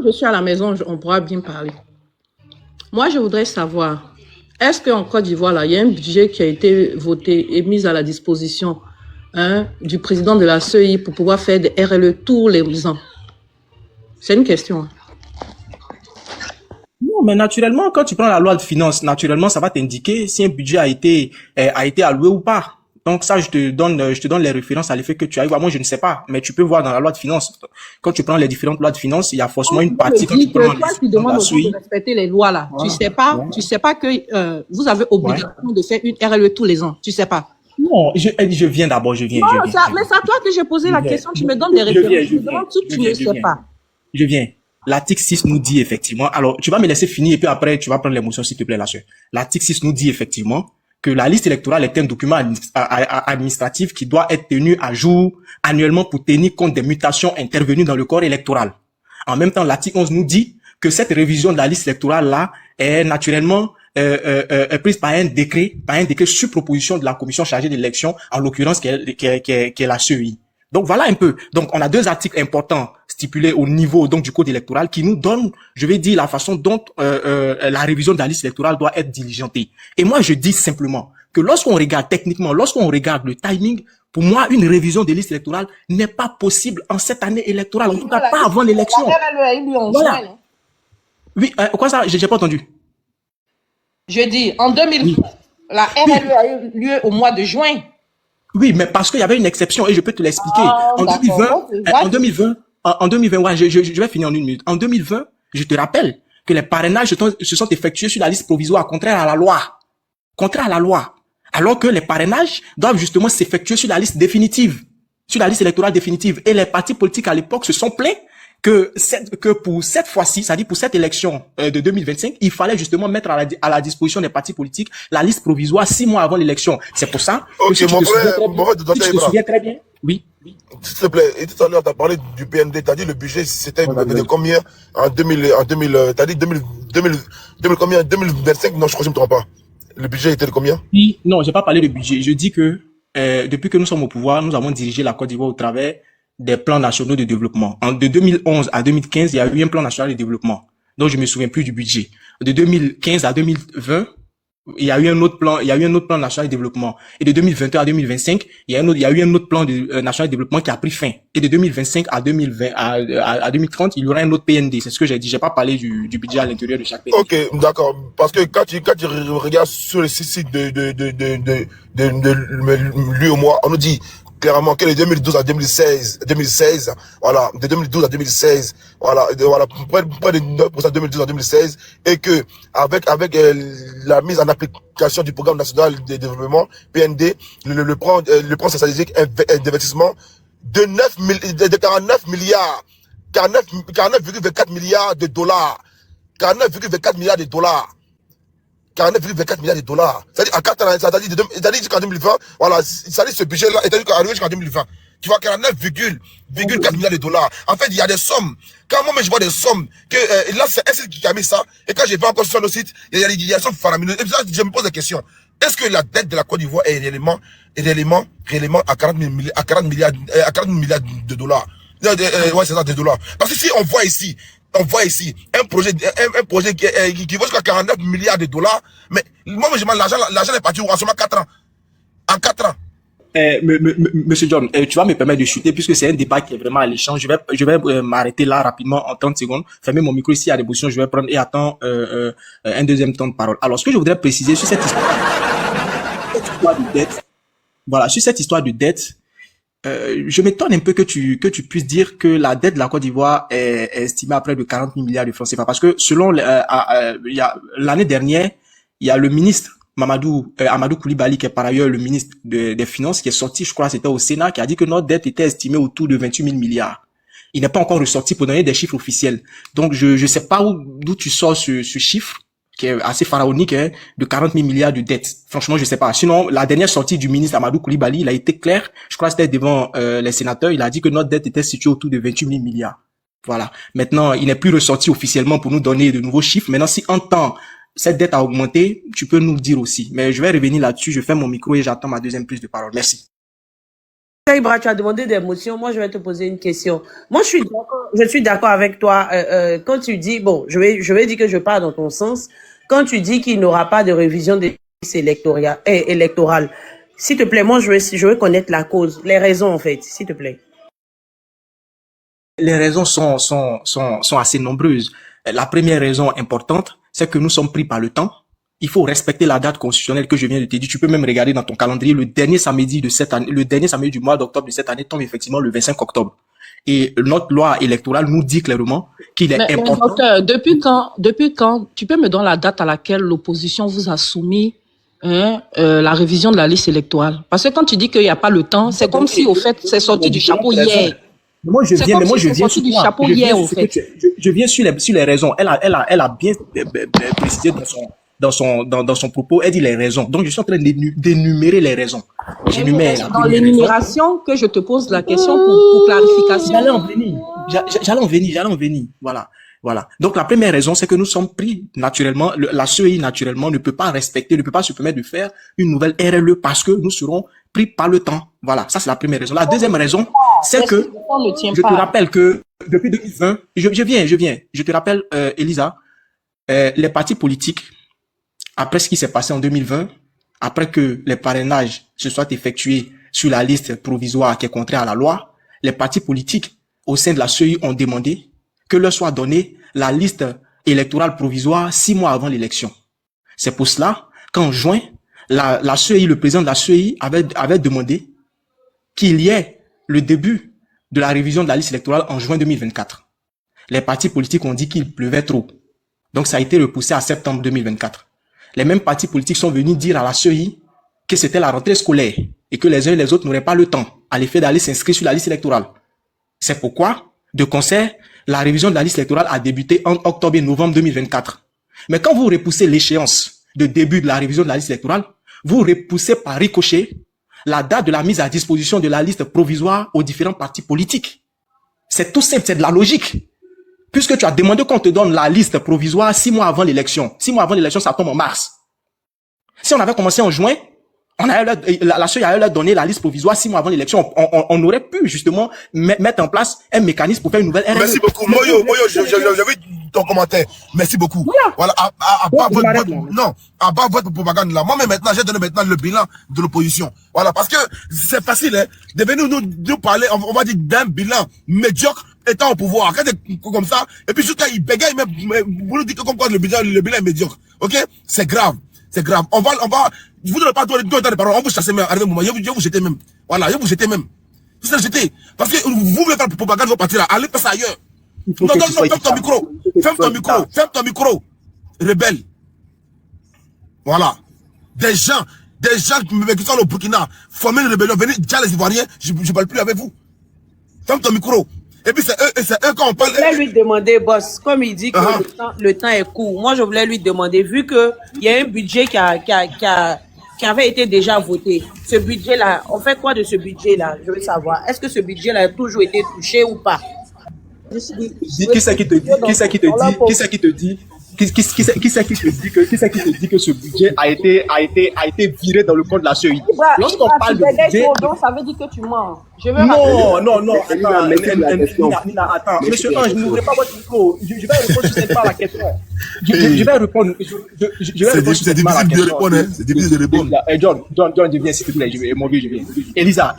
je suis à la maison, on pourra bien parler. Moi, je voudrais savoir, est-ce qu'en Côte d'Ivoire, là, il y a un budget qui a été voté et mis à la disposition du président de la CEI pour pouvoir faire des RLE tous les ans? C'est une question. Hein. Non, mais naturellement, quand tu prends la loi de finances, naturellement, ça va t'indiquer si un budget a été alloué ou pas. Donc ça, je te donne les références à l'effet que tu as. Moi, je ne sais pas, mais tu peux voir dans la loi de finances. Quand tu prends les différentes lois de finances, il y a forcément une partie quand tu prends toi, tu demandes aux gens de respecter les lois là. Voilà. Tu sais pas que vous avez obligation de faire une RLE tous les ans. Tu sais pas. Non, je viens d'abord, je viens. Mais c'est à toi que j'ai posé la question. Tu me donnes des références. Je demande tout, tu ne sais pas. Je viens. L'article 6 nous dit effectivement, alors tu vas me laisser finir et puis après tu vas prendre l'émotion s'il te plaît là-dessus. L'article 6 nous dit effectivement que la liste électorale est un document administratif qui doit être tenu à jour annuellement pour tenir compte des mutations intervenues dans le corps électoral. En même temps, l'article 11 nous dit que cette révision de la liste électorale là est naturellement prise par un décret sur proposition de la commission chargée de l'élection, en l'occurrence qui est la CEI. Donc voilà un peu. Donc on a deux articles importants stipulés au niveau donc du code électoral qui nous donnent, je vais dire, la façon dont la révision de la liste électorale doit être diligentée. Et moi je dis simplement que lorsqu'on regarde techniquement, lorsqu'on regarde le timing, pour moi une révision de liste électorale n'est pas possible en cette année électorale, en tout cas pas avant l'élection. Voilà. Oui, quoi ça? J'ai pas entendu. Je dis en 2020, oui. La RLE a eu lieu au mois de juin. Oui, mais parce qu'il y avait une exception et je peux te l'expliquer. En 2020, ouais, je vais finir en une minute. En 2020, je te rappelle que les parrainages se sont effectués sur la liste provisoire, contraire à la loi. Contraire à la loi. Alors que les parrainages doivent justement s'effectuer sur la liste définitive, sur la liste électorale définitive. Et les partis politiques à l'époque se sont plaints que pour cette fois-ci, c'est-à-dire pour cette élection de 2025, il fallait justement mettre à la disposition des partis politiques la liste provisoire 6 mois avant l'élection. C'est pour ça que si tu te souviens très bien. Oui. S'il te plaît, et tout à l'heure, tu as parlé du PND, tu as dit le budget, c'était de combien en 2000, tu as dit 2025, non, je crois que je ne me trompe pas. Le budget était de combien? Oui, non, j'ai pas parlé de budget. Je dis que depuis que nous sommes au pouvoir, nous avons dirigé la Côte d'Ivoire au travers des plans nationaux de développement. De 2011 à 2015, il y a eu un plan national de développement. Donc, je me souviens plus du budget. De 2015 à 2020, il y a eu un autre plan national de développement. Et de 2021 à 2025, il y a eu un autre plan national de développement qui a pris fin. Et de 2025 à 2030, il y aura un autre PND. C'est ce que j'ai dit. J'ai pas parlé du budget à l'intérieur de chaque PND. Ok, d'accord. Parce que quand tu regardes sur le site de lui au mois, on nous dit clairement que de 2012 à 2016, voilà, de 2012 à 2016, voilà, près de 9% de 2012 à 2016, et que avec la mise en application du programme national de développement, PND, le plan stratégique d'investissement de 49 milliards, 49,24 milliards de dollars, 49,24 milliards de dollars. 49,24 milliards de dollars. C'est-à-dire, à 4 ans, c'est-à-dire jusqu'en 2020, voilà, c'est-à-dire ce budget-là est arrivé jusqu'en 2020. Tu vois, 49,4 milliards de dollars. En fait, il y a des sommes. Quand moi, je vois des sommes, que, là, c'est un site qui a mis ça, et quand j'ai pas encore sur le site, il y a des sommes faramineuses. Et puis là, je me pose la question. Est-ce que la dette de la Côte d'Ivoire est réellement à 40 milliards de dollars? Ouais, c'est ça, de dollars. Parce que si on voit ici un projet qui vaut jusqu'à 49 milliards de dollars, mais moi, l'argent est parti en seulement 4 ans. En 4 ans. Monsieur John, tu vas me permettre de chuter puisque c'est un débat qui est vraiment alléchant. Je vais m'arrêter là rapidement en 30 secondes. Fermer mon micro ici à l'émotion, je vais prendre et attendre un deuxième temps de parole. Alors, ce que je voudrais préciser sur cette histoire de dette, voilà, sur cette histoire de dette, je m'étonne un peu que tu puisses dire que la dette de la Côte d'Ivoire est estimée à près de 40 000 milliards de francs CFA. Parce que selon l'année dernière, il y a le ministre Amadou Coulibaly, qui est par ailleurs le ministre des Finances, qui est sorti, je crois, c'était au Sénat, qui a dit que notre dette était estimée autour de 28 000 milliards. Il n'est pas encore ressorti pour donner des chiffres officiels. Donc, je sais pas d'où tu sors ce chiffre, qui est assez pharaonique, hein, de 40 000 milliards de dettes. Franchement, je sais pas. Sinon, la dernière sortie du ministre Amadou Coulibaly, il a été clair. Je crois que c'était devant les sénateurs. Il a dit que notre dette était située autour de 28 000 milliards. Voilà. Maintenant, il n'est plus ressorti officiellement pour nous donner de nouveaux chiffres. Maintenant, si en temps, cette dette a augmenté, tu peux nous le dire aussi. Mais je vais revenir là-dessus. Je ferme mon micro et j'attends ma deuxième prise de parole. Merci. Ibra, tu as demandé des motions. Moi, je vais te poser une question. Moi, je suis d'accord avec toi quand tu dis, bon, je vais dire que je pars dans ton sens, quand tu dis qu'il n'y aura pas de révision des listes électorales. S'il te plaît, moi, je veux connaître la cause, les raisons, en fait, s'il te plaît. Les raisons sont assez nombreuses. La première raison importante, c'est que nous sommes pris par le temps. Il faut respecter la date constitutionnelle que je viens de te dire. Tu peux même regarder dans ton calendrier le dernier samedi de cette année, le dernier samedi du mois d'octobre de cette année tombe effectivement le 25 octobre. Et notre loi électorale nous dit clairement qu'il est important. Mais docteur, depuis quand, tu peux me donner la date à laquelle l'opposition vous a soumis la révision de la liste électorale? Parce que quand tu dis qu'il n'y a pas le temps, c'est comme si, au fait, c'est sorti du chapeau hier. Moi, je viens, mais moi, je viens sur du chapeau hier, au fait. Je viens sur les raisons. Elle a bien précisé dans son propos, elle dit les raisons. Donc, je suis en train d'énumérer les raisons. J'énumère dans l'énumération que je te pose la question pour clarification. J'allais en venir. Voilà. Donc, la première raison, c'est que nous sommes pris naturellement, la CEI naturellement ne peut pas se permettre de faire une nouvelle RLE parce que nous serons pris par le temps. Voilà. Ça, c'est la première raison. La deuxième raison, c'est que je te rappelle que depuis 2020, je viens. Je te rappelle, Elisa, les partis politiques, après ce qui s'est passé en 2020, après que les parrainages se soient effectués sur la liste provisoire qui est contraire à la loi, les partis politiques au sein de la CEI ont demandé que leur soit donnée la liste électorale provisoire 6 mois avant l'élection. C'est pour cela qu'en juin, la CEI, le président de la CEI avait demandé qu'il y ait le début de la révision de la liste électorale en juin 2024. Les partis politiques ont dit qu'il pleuvait trop. Donc ça a été repoussé à septembre 2024. Les mêmes partis politiques sont venus dire à la CEI que c'était la rentrée scolaire et que les uns et les autres n'auraient pas le temps à l'effet d'aller s'inscrire sur la liste électorale. C'est pourquoi, de concert, la révision de la liste électorale a débuté en octobre et novembre 2024. Mais quand vous repoussez l'échéance de début de la révision de la liste électorale, vous repoussez par ricochet la date de la mise à disposition de la liste provisoire aux différents partis politiques. C'est tout simple, c'est de la logique. Puisque tu as demandé qu'on te donne la liste provisoire 6 mois avant l'élection. 6 mois avant l'élection, ça tombe en mars. Si on avait commencé en juin, la CEI allait leur donner la liste provisoire 6 mois avant l'élection. On aurait pu justement mettre en place un mécanisme pour faire une nouvelle RLE. Merci beaucoup. Moyo, j'ai vu ton commentaire. Merci beaucoup. Voilà. À bas votre propagande là. Moi-même maintenant, j'ai donné maintenant le bilan de l'opposition. Voilà, parce que c'est facile, hein. Devez nous parler, on va dire d'un bilan médiocre étant au pouvoir. Quand c'est comme ça, et puis juste quand il bégaye, vous nous dites que comme quoi le bilan est médiocre. Ok? C'est grave. C'est grave. Je vous donne pas tout le temps de parole. On vous chasse même. Arrivé au moment, je vous jeter même. Voilà, je vous jeter même. Vous allez jeter. Parce que vous voulez faire propagande, vous partir là. Allez passer ailleurs. Non, ferme ton micro. Ferme ton micro. Rebelle. Voilà. Des gens qui sont au Burkina, former une rébellion, venez déjà les Ivoiriens, je ne parle plus avec vous. Ferme ton micro. Et puis c'est eux quand on parle. Je voulais lui demander, boss, comme il dit que le temps est court, moi je voulais lui demander, vu qu'il y a un budget qui avait été déjà voté, ce budget-là, on fait quoi de ce budget-là? Je veux savoir. Est-ce que ce budget-là a toujours été touché ou pas? Qui c'est qui te dit que ce budget a été viré dans le compte de la CEI? Lorsqu'on parle de budget, ça veut dire que tu mens. Non, attends, monsieur Ange, n'ouvrez pas votre micro. Je vais répondre sur la question. Je vais répondre. C'est difficile de répondre, hein. C'est difficile de répondre. John, je viens, s'il te plaît. Mon vieux, je viens. Elisa,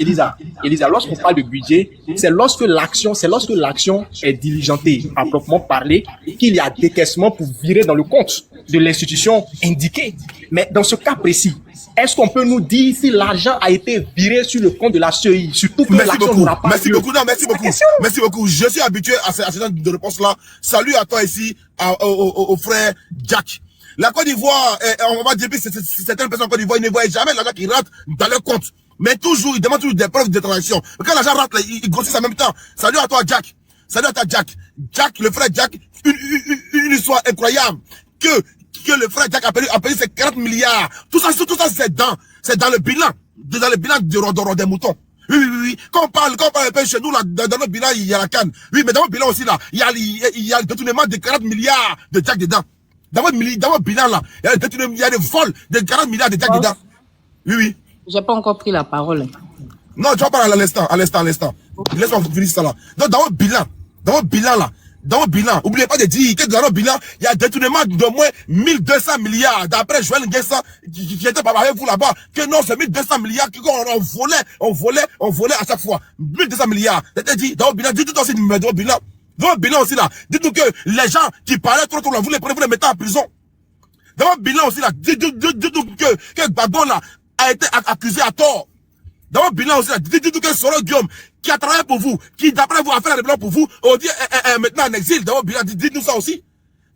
lorsqu'on parle de budget, c'est lorsque l'action est diligentée, à proprement parler, qu'il y a décaissement pour virer dans le compte de l'institution indiquée. Mais dans ce cas précis, est-ce qu'on peut nous dire si l'argent a été viré sur le compte de la CEI, surtout que l'action n'aura pas lieu? Merci beaucoup. Je suis habitué à ce genre de réponse-là. Salut à toi ici, au frère Jack. La Côte d'Ivoire, on va dire, certaines personnes en Côte d'Ivoire, ils ne voient jamais l'argent qui rentre dans leur compte. Mais toujours, ils demandent toujours des preuves de transaction. Quand l'argent rentre, ils grossissent en même temps. Salut à toi, Jack. Jack, le frère Jack, une histoire incroyable. Que le frère Jack a payé ses 40 milliards. Tout ça, c'est dans le bilan. Dans le bilan de des moutons. Oui. Quand on parle un peu chez nous, là, dans notre bilan, il y a la canne. Oui, mais dans notre bilan aussi, là, il y a le détournement de 40 milliards de Jack dedans. Dans votre bilan, là, il y a des vols de 40 milliards de Jack dedans. Oui. J'ai pas encore pris la parole. Non, tu vas parler à l'instant. Laisse-moi finir ça là. Donc, dans votre bilan là, n'oubliez pas de dire que dans notre bilan, il y a détournement de moins 1200 milliards. D'après Joël Nguessa, qui était pas avec vous là-bas, que non, c'est 1200 milliards qu'on volait à chaque fois. 1200 milliards. C'est-à-dire, dans votre bilan, dites-nous aussi dans votre bilan. Dans votre bilan aussi là, dites-nous que les gens qui parlaient trop là, vous les prenez, vous les mettez en prison. Dans votre bilan aussi là, dites-nous que Gbagbo là a été accusé à tort. Dans votre bilan aussi là, dites-nous que Soro Guillaume, qui a travaillé pour vous, qui d'après vous a fait la réunion pour vous, on dit maintenant en exil. Dans votre bilan, dites-nous ça aussi.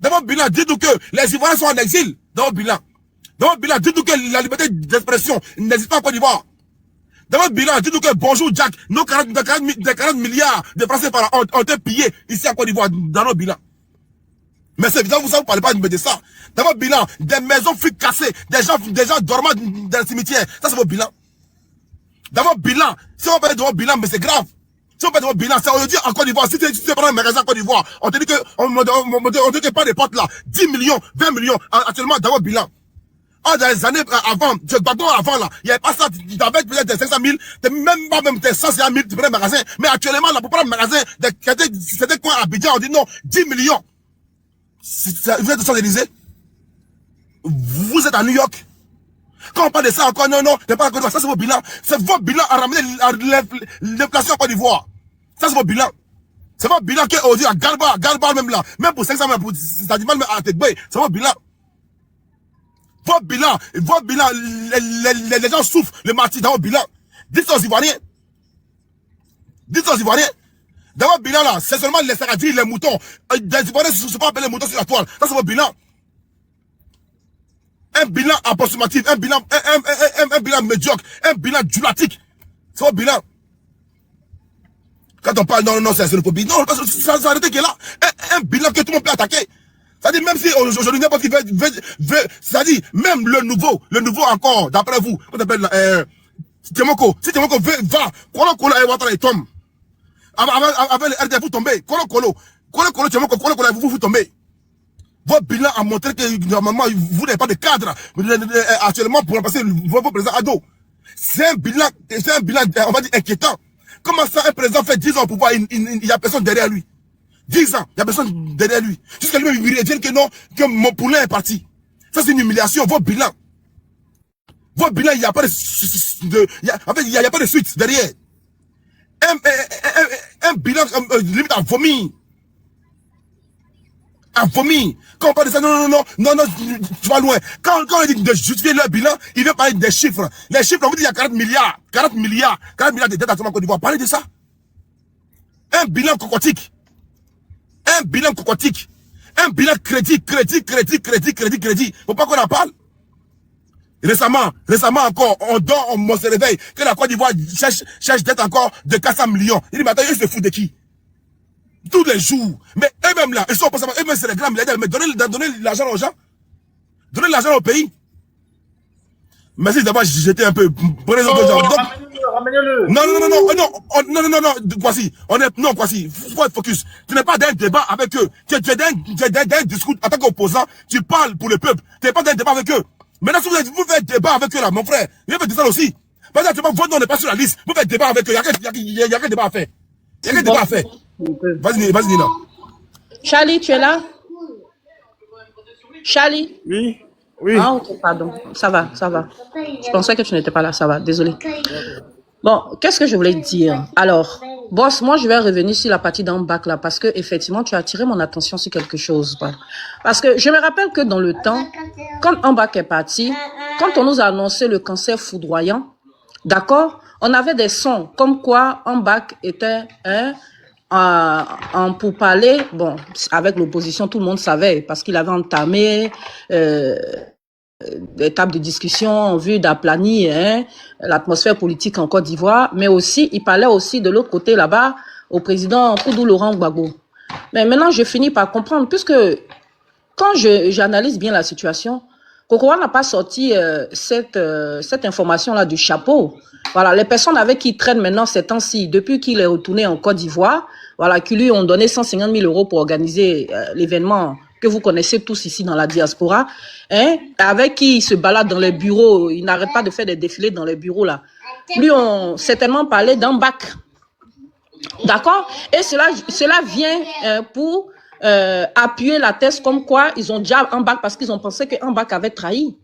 Dans votre bilan, dites-nous que les Ivoiriens sont en exil. Dans votre bilan. Dans votre bilan, dites-nous que la liberté d'expression n'existe pas en Côte d'Ivoire. Dans votre bilan, dites-nous que bonjour Jack, nos 40 milliards de francs CFA ont été pillés ici en Côte d'Ivoire, dans notre bilan. Mais c'est évident, vous ne parlez pas de ça. Dans votre bilan, des maisons furent cassées, des gens dormant dans le cimetière. Ça, c'est votre bilan. Dans votre bilan, si on parle de votre bilan, mais c'est grave. Si on parle de votre bilan, on dit en Côte d'Ivoire, si tu prends un magasin en Côte d'Ivoire, on te dit que, on te dit pas des portes là, 10 millions, 20 millions, actuellement, dans votre bilan. Dans les années avant, avant là, il n'y avait pas ça, tu avais peut-être 500 000, même pas même 150 000, tu prenais un magasin. Mais actuellement, là, pour prendre un magasin, c'était quoi à Abidjan, on dit non, 10 millions. Vous êtes au Élysée. Vous êtes à New York. Quand on parle de ça encore, non, c'est pas encore ça, c'est votre bilan. C'est votre bilan à ramener l'inflation en Côte d'Ivoire. Ça, c'est votre bilan. C'est votre bilan qui est aujourd'hui à Galba même là. Même pour 500 000, pour c'est-à-dire même à Tegboy, c'est votre bilan. Votre bilan, les gens souffrent le martyr dans votre bilan. Dites ça aux Ivoiriens. Dans votre bilan là, c'est seulement les saradis, les moutons. Les Ivoiriens ne se sont pas appelés les moutons sur la toile. Ça, c'est votre bilan. Un bilan approximatif, un bilan médiocre, un bilan djulatique. C'est votre bilan. Quand on parle, non, c'est le phobie. Non, c'est arrêté qui est là. Un bilan que tout le monde peut attaquer. C'est-à-dire, même si aujourd'hui, n'importe qui veut, c'est-à-dire, même le nouveau encore, d'après vous, on appelle, Temoko. Si Temoko va, Kolo et Ouattara, il tombe. Avec le RDF, vous tombez. Kolo, Temoko, vous tombez. Votre bilan a montré que normalement vous n'avez pas de cadre actuellement pour remplacer votre président Ado. C'est un bilan, on va dire, inquiétant. Comment ça, un président fait 10 ans au pouvoir, il n'y a personne derrière lui. 10 ans, il n'y a personne derrière lui. Jusqu'à lui-même, il dit que non, que mon poulain est parti. Ça, c'est une humiliation. Votre bilan, il n'y a pas il n'y a pas de suite derrière. Un bilan, limite à vomir. À vomir. Quand on parle de ça, non, tu vas loin. Quand on dit de justifier leur bilan, il veut parler des chiffres. Les chiffres, on vous dit il y a 40 milliards de dettes actuellement en Côte d'Ivoire. Parlez de ça. Un bilan cocotique. Un bilan crédit. Faut pas qu'on en parle. Récemment encore, on se réveille que la Côte d'Ivoire cherche dette encore de 400 millions. Il dit, mais attends, ils se foutent de qui? Tous les jours. Mais eux-mêmes là, ils sont pas eux-mêmes c'est les grands milliardaires. Mais donnez l'argent aux gens. Donnez l'argent au pays. Mais si d'abord j'étais un peu. Prenez Ramenez-le. Non, voici. Voici. Faut être focus. Tu n'es pas dans un débat avec eux. Tu es dans un discours en tant qu'opposant. Tu parles pour le peuple. Tu n'es pas dans un débat avec eux. Maintenant, si vous faites débat avec eux là, mon frère, il faut dire ça aussi. Parce que votre nom n'est pas sur la liste. Vous faites débat avec eux. Il y a quel débat à faire? Il y a quel débat à faire? Vas-y, Nina. Charlie, tu es là? Charlie? Oui. Ah, ok, pardon. Ça va. Je pensais que tu n'étais pas là, ça va, désolé. Bon, qu'est-ce que je voulais dire? Alors, boss, moi, je vais revenir sur la partie d'Ambak là, parce que, effectivement, tu as attiré mon attention sur quelque chose. Parce que je me rappelle que dans le temps, quand Ambak est parti, quand on nous a annoncé le cancer foudroyant, d'accord, on avait des sons comme quoi Ambak était en pourparlers, bon, avec l'opposition, tout le monde savait, parce qu'il avait entamé des tables de discussion en vue d'aplanir l'atmosphère politique en Côte d'Ivoire, mais aussi, il parlait aussi de l'autre côté là-bas au président Koudou Laurent Gbagbo. Mais maintenant, je finis par comprendre, puisque quand j'analyse bien la situation, Kokowa n'a pas sorti cette information-là du chapeau. Voilà, les personnes avec qui il traîne maintenant ces temps-ci, depuis qu'il est retourné en Côte d'Ivoire, voilà, qui lui ont donné 150 000 € pour organiser l'événement que vous connaissez tous ici dans la diaspora, avec qui il se balade dans les bureaux, il n'arrête pas de faire des défilés dans les bureaux là. lui ont certainement parlé d'un bac. D'accord? Et cela vient pour appuyer la thèse comme quoi ils ont déjà un bac parce qu'ils ont pensé qu'un bac avait trahi.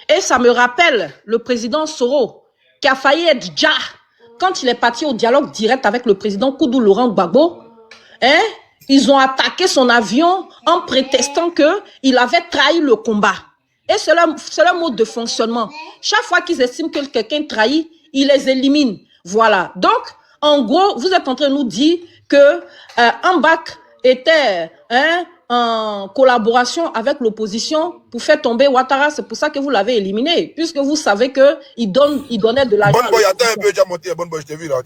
Et ça me rappelle le président Soro qui a failli être déjà quand il est parti au dialogue direct avec le président Koudou Laurent Gbagbo. Hein? Ils ont attaqué son avion en prétextant qu'il avait trahi le combat. Et c'est leur mode de fonctionnement. Chaque fois qu'ils estiment que quelqu'un trahit, ils les éliminent. Voilà. Donc, en gros, vous êtes en train de nous dire que un bac était en collaboration avec l'opposition pour faire tomber Ouattara. C'est pour ça que vous l'avez éliminé, puisque vous savez qu'il donnait de l'argent. Bonne boy, attends un peu, déjà monté. Bonne boy, je t'ai vu là.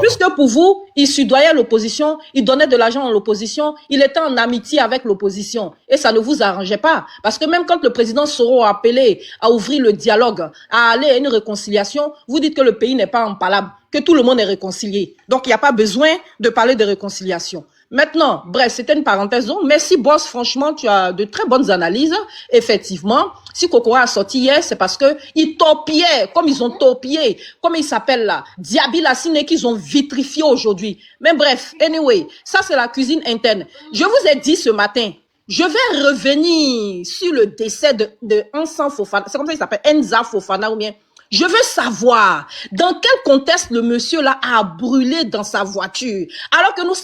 Puisque pour vous, il sudoyait l'opposition, il donnait de l'argent à l'opposition, il était en amitié avec l'opposition. Et ça ne vous arrangeait pas. Parce que même quand le président Soro a appelé à ouvrir le dialogue, à aller à une réconciliation, vous dites que le pays n'est pas en palabre, que tout le monde est réconcilié. Donc, il n'y a pas besoin de parler de réconciliation. Maintenant, bref, c'était une parenthèse. Donc, merci, boss. Franchement, tu as de très bonnes analyses. Effectivement, si Kokora a sorti hier, c'est parce que ils torpillaient, comme ils ont torpillé, comme ils s'appellent là, Diaby Lassine, qu'ils ont vitrifié aujourd'hui. Mais bref, anyway, ça c'est la cuisine interne. Je vous ai dit ce matin, je vais revenir sur le décès de Ensan Fofana. C'est comme ça qu'il s'appelle, Enza Fofana ou bien. Je veux savoir dans quel contexte le monsieur là a brûlé dans sa voiture. Alors que nous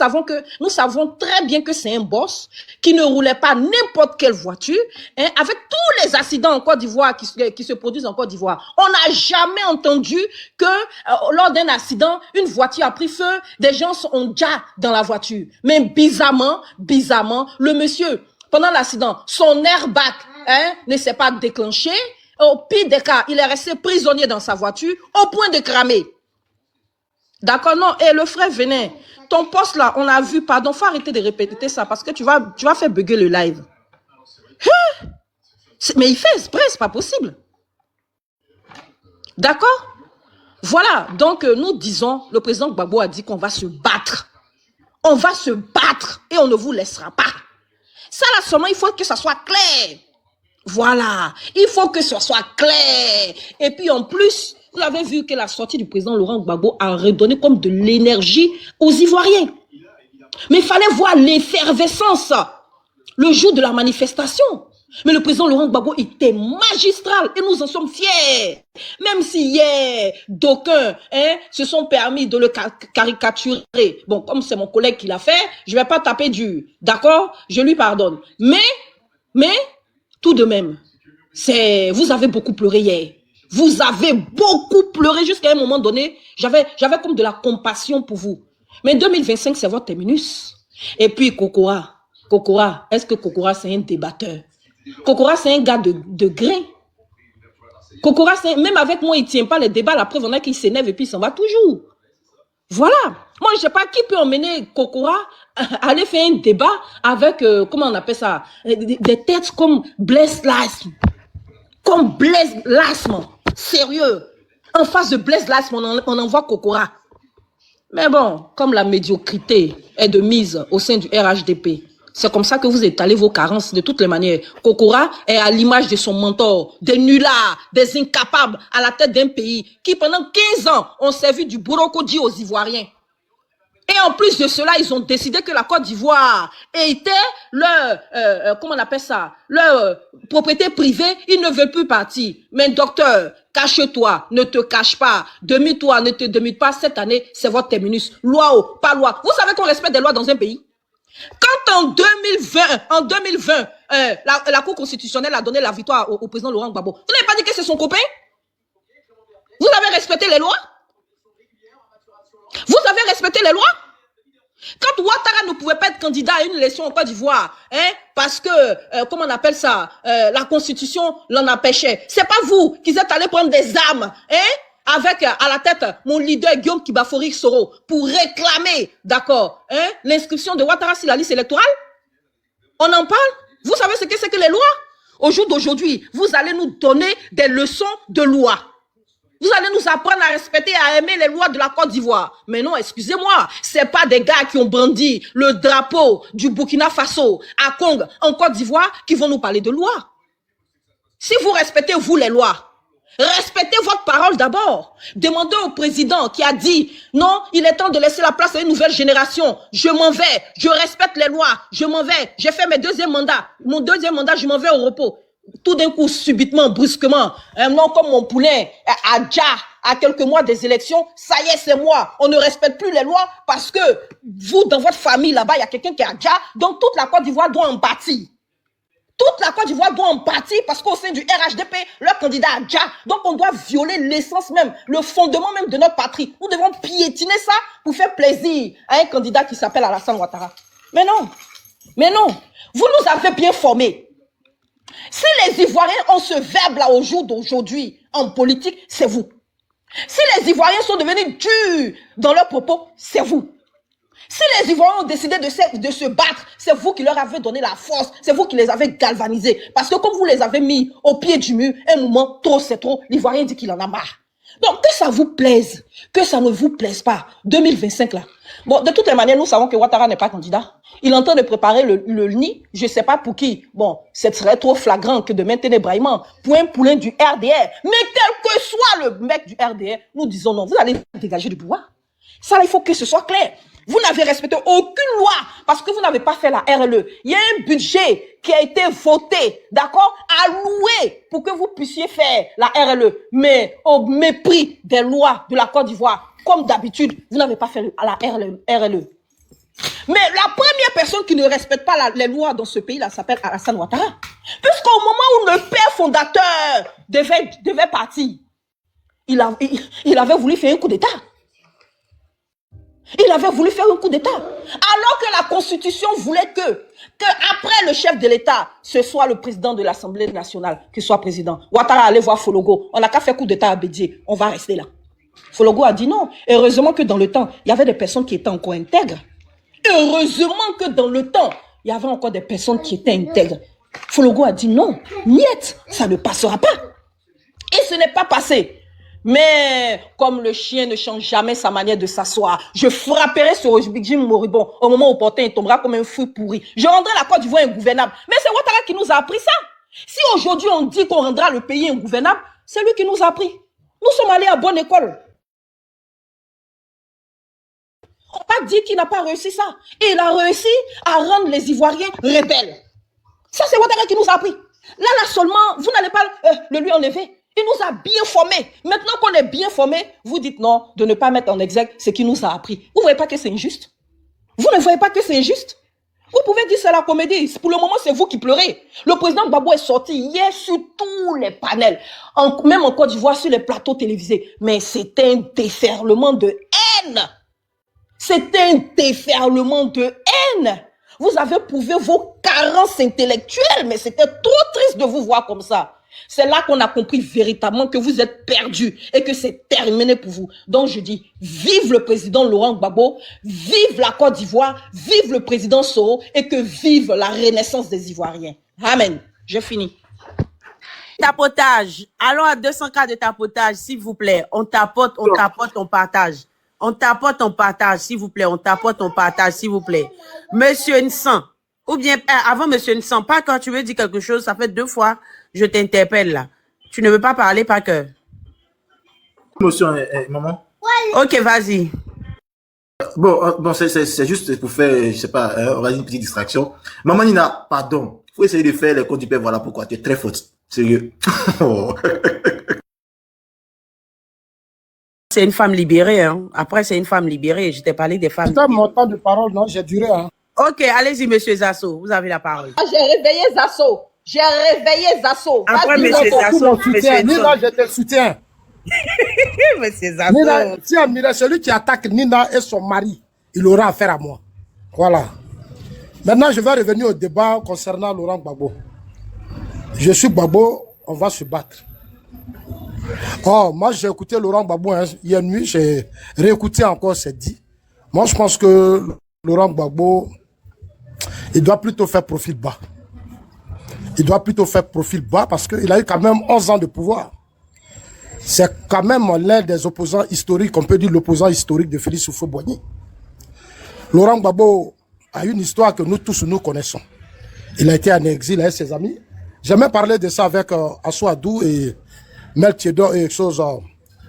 savons très bien que c'est un boss qui ne roulait pas n'importe quelle voiture, hein, avec tous les accidents en Côte d'Ivoire qui se produisent en Côte d'Ivoire. On n'a jamais entendu que lors d'un accident, une voiture a pris feu, des gens sont déjà dans la voiture. Mais bizarrement, le monsieur, pendant l'accident, son airbag ne s'est pas déclenché. Au pire des cas, il est resté prisonnier dans sa voiture au point de cramer. D'accord, non. Et le frère Venin, ton poste là, on a vu, pardon, faut arrêter de répéter ça parce que tu vas faire bugger le live. Hein? Mais il fait exprès, c'est pas possible. D'accord? Voilà, donc nous disons, le président Gbagbo a dit qu'on va se battre. On va se battre et on ne vous laissera pas. Ça là seulement, il faut que ça soit clair. Voilà, il faut que ce soit clair. Et puis en plus, vous avez vu que la sortie du président Laurent Gbagbo a redonné comme de l'énergie aux Ivoiriens. Mais il fallait voir l'effervescence le jour de la manifestation. Mais le président Laurent Gbagbo était magistral et nous en sommes fiers. Même si hier, d'aucuns se sont permis de le caricaturer. Bon, comme c'est mon collègue qui l'a fait, je ne vais pas taper dur. D'accord? Je lui pardonne. Mais tout de même, vous avez beaucoup pleuré hier. Vous avez beaucoup pleuré jusqu'à un moment donné. J'avais comme de la compassion pour vous. Mais 2025, c'est votre terminus. Et puis, Kokora, est-ce que Kokora, c'est un débatteur? Kokora, c'est un gars de grain. Kokora, même avec moi, il ne tient pas les débats. La preuve, on a qu'il s'énerve et puis il s'en va toujours. Voilà. Moi, je ne sais pas qui peut emmener Kokora à aller faire un débat avec, comment on appelle ça, des têtes comme Blaise Lasme. Comme Blaise Lasme. Sérieux. En face de Blaise Lasme, on envoie Kokora. Mais bon, comme la médiocrité est de mise au sein du RHDP, c'est comme ça que vous étalez vos carences de toutes les manières. Kokora est à l'image de son mentor, des nullards, des incapables à la tête d'un pays qui pendant 15 ans ont servi du brocodi aux Ivoiriens. Et en plus de cela, ils ont décidé que la Côte d'Ivoire était leur, comment on appelle ça, leur propriété privée. Ils ne veulent plus partir. Mais docteur, cache-toi, ne te cache pas. Demie-toi, ne te demie pas. Cette année, c'est votre terminus. Loi ou pas loi. Vous savez qu'on respecte des lois dans un pays? Quand en 2020, la Cour constitutionnelle a donné la victoire au président Laurent Gbagbo, vous n'avez pas dit que c'est son copain? Vous avez respecté les lois? Vous avez respecté les lois? Quand Ouattara ne pouvait pas être candidat à une élection en Côte d'Ivoire, parce que, comment on appelle ça, la Constitution l'en empêchait. C'est pas vous qui êtes allés prendre des armes, avec à la tête mon leader Guillaume Kibafori Soro pour réclamer, d'accord, l'inscription de Ouattara sur la liste électorale? On en parle? Vous savez ce que c'est que les lois? Au jour d'aujourd'hui, vous allez nous donner des leçons de loi. Vous allez nous apprendre à respecter et à aimer les lois de la Côte d'Ivoire. Mais non, excusez-moi, c'est pas des gars qui ont brandi le drapeau du Burkina Faso à Congo, en Côte d'Ivoire, qui vont nous parler de loi. Si vous respectez, vous, les lois, Respectez votre parole d'abord. Demandez au président qui a dit non, il est temps de laisser la place à une nouvelle génération. Je m'en vais, je respecte les lois, je m'en vais. J'ai fait mes deuxième mandat. Mon deuxième mandat, je m'en vais au repos. Tout d'un coup, subitement, brusquement, un nom comme mon poulain, à quelques mois des élections, ça y est, c'est moi. On ne respecte plus les lois parce que vous, dans votre famille, là-bas, il y a quelqu'un qui est Adja, donc toute la Côte d'Ivoire doit en bâtir. Toute la Côte d'Ivoire doit en partir parce qu'au sein du RHDP, leur candidat a déjà. Donc on doit violer l'essence même, le fondement même de notre patrie. Nous devons piétiner ça pour faire plaisir à un candidat qui s'appelle Alassane Ouattara. Mais non, vous nous avez bien formés. Si les Ivoiriens ont ce verbe-là au jour d'aujourd'hui en politique, c'est vous. Si les Ivoiriens sont devenus durs dans leurs propos, c'est vous. Si les Ivoiriens ont décidé de se battre, c'est vous qui leur avez donné la force, c'est vous qui les avez galvanisés. Parce que comme vous les avez mis au pied du mur, un moment, trop c'est trop, l'Ivoirien dit qu'il en a marre. Donc que ça vous plaise, que ça ne vous plaise pas, 2025 là. Bon, de toutes les manières, nous savons que Ouattara n'est pas candidat. Il est en train de préparer le nid, je ne sais pas pour qui. Bon, ce serait trop flagrant que de maintenir Brahima pour un poulain du RDR. Mais quel que soit le mec du RDR, nous disons non, vous allez dégager du pouvoir. Ça, il faut que ce soit clair. Vous n'avez respecté aucune loi parce que vous n'avez pas fait la RLE. Il y a un budget qui a été voté, d'accord, alloué pour que vous puissiez faire la RLE. Mais au mépris des lois de la Côte d'Ivoire, comme d'habitude, vous n'avez pas fait la RLE. Mais la première personne qui ne respecte pas les lois dans ce pays-là s'appelle Alassane Ouattara. Puisqu'au moment où le père fondateur devait partir, il avait voulu faire un coup d'État. Il avait voulu faire un coup d'État. Alors que la Constitution voulait que après le chef de l'État, ce soit le président de l'Assemblée nationale qui soit président. Ouattara allait voir Fologo. On n'a qu'à faire coup d'État à Bédié. On va rester là. Fologo a dit non. Heureusement que dans le temps, il y avait des personnes qui étaient encore intègres. Heureusement que dans le temps, il y avait encore des personnes qui étaient intègres. Fologo a dit non. Niet, ça ne passera pas. Et ce n'est pas passé. Mais comme le chien ne change jamais sa manière de s'asseoir, je frapperai ce régime moribond. Au moment opportun, il tombera comme un fruit pourri. Je rendrai la Côte d'Ivoire ingouvernable. Mais c'est Ouattara qui nous a appris ça. Si aujourd'hui on dit qu'on rendra le pays ingouvernable, c'est lui qui nous a appris. Nous sommes allés à bonne école. On n'a pas dit qu'il n'a pas réussi ça. Et il a réussi à rendre les Ivoiriens rebelles. Ça, c'est Ouattara qui nous a appris. Là seulement, vous n'allez pas le lui enlever. Il nous a bien formés. Maintenant qu'on est bien formés, vous dites non, de ne pas mettre en exergue ce qu'il nous a appris. Vous ne voyez pas que c'est injuste? Vous ne voyez pas que c'est injuste? Vous pouvez dire c'est la comédie. Pour le moment, c'est vous qui pleurez. Le président Gbagbo est sorti hier sur tous les panels, même en Côte d'Ivoire, sur les plateaux télévisés. Mais c'est un déferlement de haine. C'est un déferlement de haine. Vous avez prouvé vos carences intellectuelles, mais c'était trop triste de vous voir comme ça. C'est là qu'on a compris véritablement que vous êtes perdus et que c'est terminé pour vous. Donc je dis, vive le président Laurent Gbagbo, vive la Côte d'Ivoire, vive le président Soro et que vive la renaissance des Ivoiriens. Amen. Je finis. Tapotage. Allons à 200 cas de tapotage, s'il vous plaît. On tapote, on partage. On tapote, on partage, s'il vous plaît. On tapote, on partage, s'il vous plaît. Monsieur Nsan. Ou bien, avant Monsieur Nsan, pas quand tu veux dire quelque chose, ça fait 2 fois, je t'interpelle là. Tu ne veux pas parler par cœur. Émotion, maman. Ok, vas-y. Bon, c'est juste pour faire, je sais pas, on va dire une petite distraction. Maman Nina, pardon. Faut essayer de faire les comptes du père, voilà pourquoi. Tu es très faute. Sérieux. Oh. C'est une femme libérée, hein. Après, c'est une femme libérée. Je t'ai parlé des femmes. C'était mon temps de parole, non? J'ai duré, hein. Ok, allez-y, monsieur Zasso. Vous avez la parole. J'ai réveillé Zasso. Après, monsieur Zasso, Nina, je te soutiens. Monsieur Zasso. Nina, si Amira, celui qui attaque Nina et son mari, il aura affaire à moi. Voilà. Maintenant, je vais revenir au débat concernant Laurent Gbagbo. Je suis Gbagbo, on va se battre. Oh, moi, j'ai écouté Laurent Gbagbo hein, hier nuit, j'ai réécouté encore cette dit. Moi, je pense que Laurent Gbagbo, il doit plutôt faire profil bas. Il doit plutôt faire profil bas parce qu'il a eu quand même 11 ans de pouvoir. C'est quand même l'un des opposants historiques, on peut dire l'opposant historique de Félix Houphouët-Boigny. Laurent Gbagbo a une histoire que nous tous nous connaissons. Il a été en exil avec ses amis. J'ai même parlé de ça avec Assou Adou et Melchiedo et choses,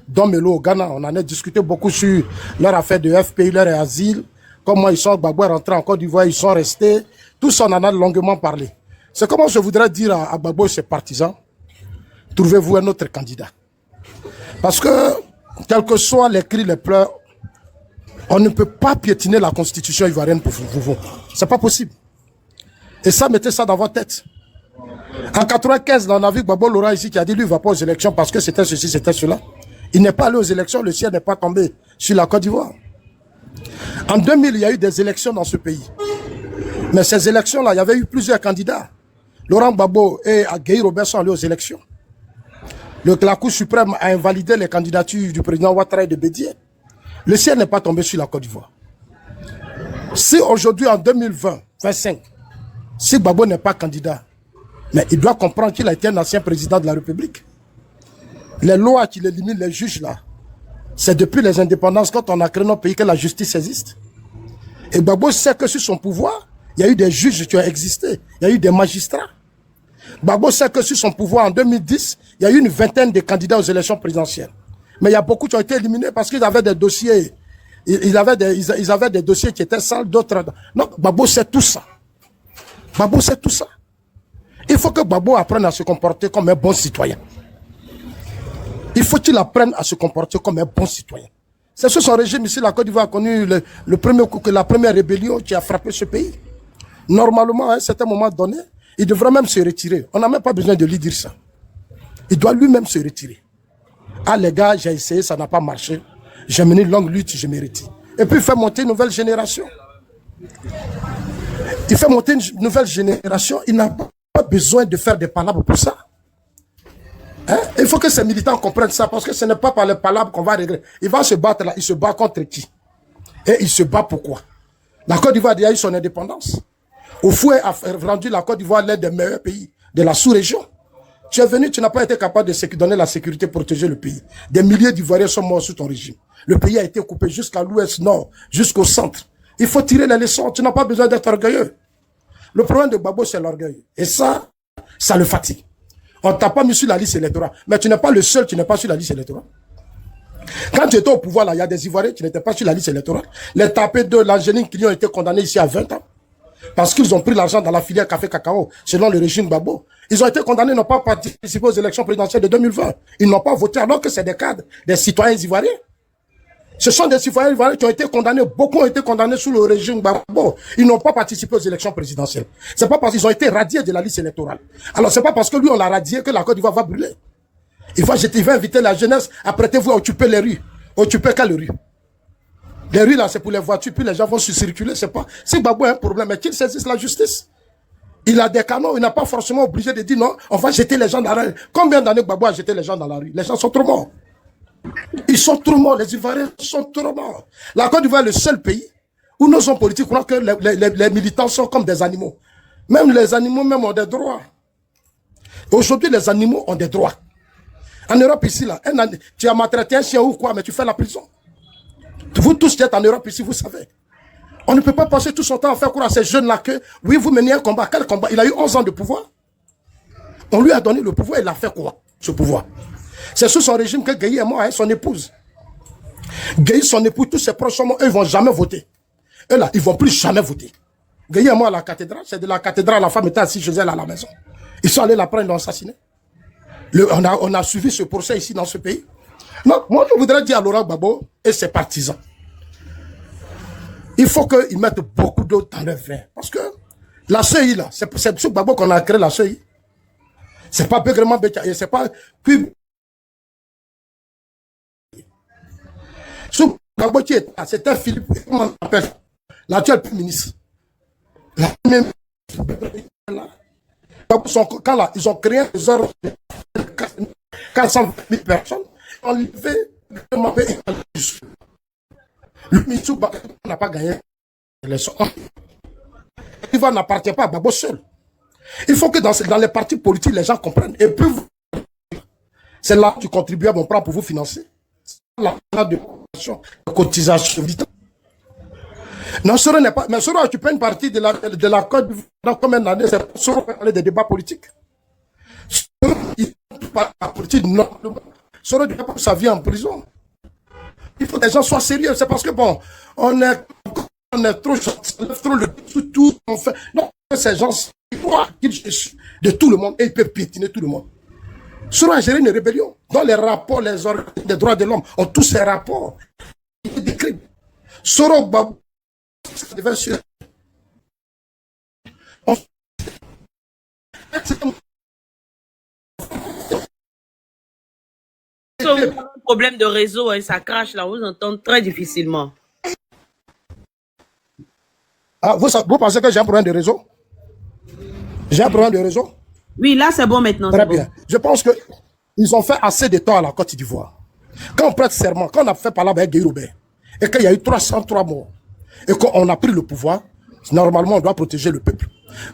Domelo au Ghana. On en a discuté beaucoup sur leur affaire de FPI, leur asile, comment ils sont, Gbagbo est rentré en Côte d'Ivoire, ils sont restés. Tout ça, on en a longuement parlé. C'est comment je voudrais dire à Gbagbo et ses partisans, trouvez-vous un autre candidat. Parce que, quels que soient les cris, les pleurs, on ne peut pas piétiner la constitution ivoirienne pour vous. C'est pas possible. Et ça, mettez ça dans votre tête. En 95, on a vu Gbagbo Laurent ici qui a dit lui, il ne va pas aux élections parce que c'était ceci, c'était cela. Il n'est pas allé aux élections, le ciel n'est pas tombé sur la Côte d'Ivoire. En 2000, il y a eu des élections dans ce pays. Mais ces élections-là, il y avait eu plusieurs candidats. Laurent Gbagbo et Guy Robert sont allés aux élections. La Cour suprême a invalidé les candidatures du président Ouattara et de Bédié. Le ciel n'est pas tombé sur la Côte d'Ivoire. Si aujourd'hui, en 2020-25, si Gbagbo n'est pas candidat, mais il doit comprendre qu'il a été un ancien président de la République. Les lois qui éliminent les juges là, c'est depuis les indépendances, quand on a créé notre pays, que la justice existe. Et Gbagbo sait que sur son pouvoir, il y a eu des juges qui ont existé, il y a eu des magistrats. Gbagbo sait que sur son pouvoir, en 2010, il y a eu une vingtaine de candidats aux élections présidentielles. Mais il y a beaucoup qui ont été éliminés parce qu'ils avaient des dossiers, ils avaient des dossiers qui étaient sales, d'autres. Non, Gbagbo sait tout ça. Gbagbo sait tout ça. Il faut que Gbagbo apprenne à se comporter comme un bon citoyen. Il faut qu'il apprenne à se comporter comme un bon citoyen. C'est sous son régime ici, la Côte d'Ivoire a connu la première rébellion qui a frappé ce pays. Normalement, à un certain moment donné, il devrait même se retirer. On n'a même pas besoin de lui dire ça. Il doit lui-même se retirer. Ah les gars, j'ai essayé, ça n'a pas marché. J'ai mené une longue lutte, je mérite. Et puis il fait monter une nouvelle génération. Il fait monter une nouvelle génération. Il n'a pas besoin de faire des palabres pour ça. Hein? Il faut que ces militants comprennent ça, parce que ce n'est pas par les palabres qu'on va régler. Il va se battre là, il se bat contre qui? Et il se bat pourquoi? La Côte d'Ivoire a déjà eu son indépendance. Houphouët a rendu la Côte d'Ivoire l'un des meilleurs pays de la sous-région. Tu es venu, tu n'as pas été capable de donner la sécurité, protéger le pays. Des milliers d'Ivoiriens sont morts sous ton régime. Le pays a été coupé jusqu'à l'ouest, nord, jusqu'au centre. Il faut tirer les leçons, tu n'as pas besoin d'être orgueilleux. Le problème de Gbagbo, c'est l'orgueil. Et ça le fatigue. On ne t'a pas mis sur la liste électorale. Mais tu n'es pas le seul qui n'est pas sur la liste électorale. Quand tu étais au pouvoir, là, il y a des Ivoiriens qui n'étaient pas sur la liste électorale. Les tapés de l'Angéline qui ont été condamnés ici à 20 ans. Parce qu'ils ont pris l'argent dans la filière café-cacao, selon le régime Gbagbo. Ils ont été condamnés, n'ont pas participé aux élections présidentielles de 2020. Ils n'ont pas voté, alors que c'est des cadres, des citoyens ivoiriens. Ce sont des citoyens ivoiriens qui ont été condamnés, beaucoup ont été condamnés sous le régime Gbagbo. Ils n'ont pas participé aux élections présidentielles. C'est pas parce qu'ils ont été radiés de la liste électorale. Alors c'est pas parce que lui on l'a radié que la Côte d'Ivoire va brûler. Il va inviter la jeunesse, apprêtez-vous à occuper les rues. Occuper quelles rues? Les rues là c'est pour les voitures, puis les gens vont se circuler, c'est pas. Si Gbagbo a un problème, mais qu'il saisisse la justice. Il a des canons, il n'a pas forcément obligé de dire non, on va jeter les gens dans la rue. Combien d'années Gbagbo a jeté les gens dans la rue? Les gens sont trop morts. Ils sont trop morts, les Ivoiriens sont trop morts. La Côte d'Ivoire est le seul pays où nos hommes politiques croient que les militants sont comme des animaux. Même les animaux même ont des droits. Aujourd'hui, les animaux ont des droits. En Europe ici, là, tu as maltraité un chien ou quoi, mais tu fais la prison. Vous tous qui êtes en Europe ici, vous savez. On ne peut pas passer tout son temps à faire croire à ces jeunes-là que, oui, vous menez un combat. Quel combat? Il a eu 11 ans de pouvoir. On lui a donné le pouvoir, il a fait quoi, ce pouvoir? C'est sous son régime que Gueye est mort avec son épouse. Gueye, son épouse, tous ses proches sont morts, eux, ils ne vont jamais voter. Eux là, ils ne vont plus jamais voter. Gueye est mort à la cathédrale, c'est de la cathédrale, la femme était assise chez elle à la maison. Ils sont allés la prendre, ils l'ont assassiné. On a suivi ce procès ici dans ce pays. Non, moi je voudrais dire à Laurent Gbagbo et ses partisans, il faut qu'ils mettent beaucoup d'eau dans le vin. Parce que la CEI là, c'est sur Gbagbo qu'on a créé la CEI. C'est pas Bégrement Bécaye, c'est pas... Sous Gbagbo qui est là, c'était Philippe, comment on appelle, l'actuel ministre. La même... Quand là, ils ont créé des heures 400 000 personnes, ils ont levé le Mabé. Le ministre n'a pas gagné l'élection. Il n'appartient pas à Gbagbo seul. Il faut que dans les partis politiques, les gens comprennent. Et puis, c'est là que tu contribuables on prend pour vous financer. L'argent de cotisation. Non, Soro n'est pas. Mais Soro a occupé une partie de la Côte d'Ivoire. Dans combien d'années Soro peut parler des débats politiques? pas la politique, non. Soro doit pas sa vie en prison. Il faut que les gens soient sérieux. C'est parce que, bon, on est trop tout, on fait. Non, ces gens croient qu'ils sont de tout le monde et ils peuvent piétiner tout le monde. Soro a géré une rébellion. Dans les rapports, les organismes des droits de l'homme ont tous ces rapports. Il des crimes. Soro Gbagbo devait sur. Vous avez un problème de réseau, hein, ça crache là, on vous entend très difficilement. Ah, vous pensez que j'ai un problème de réseau? J'ai un problème de réseau? Oui, là c'est bon maintenant. Très bien. Je pense qu'ils ont fait assez de temps à la Côte d'Ivoire. Quand on prête serment, quand on a fait parler avec Guy Robert, et qu'il y a eu 303 morts, et qu'on a pris le pouvoir, normalement on doit protéger le peuple.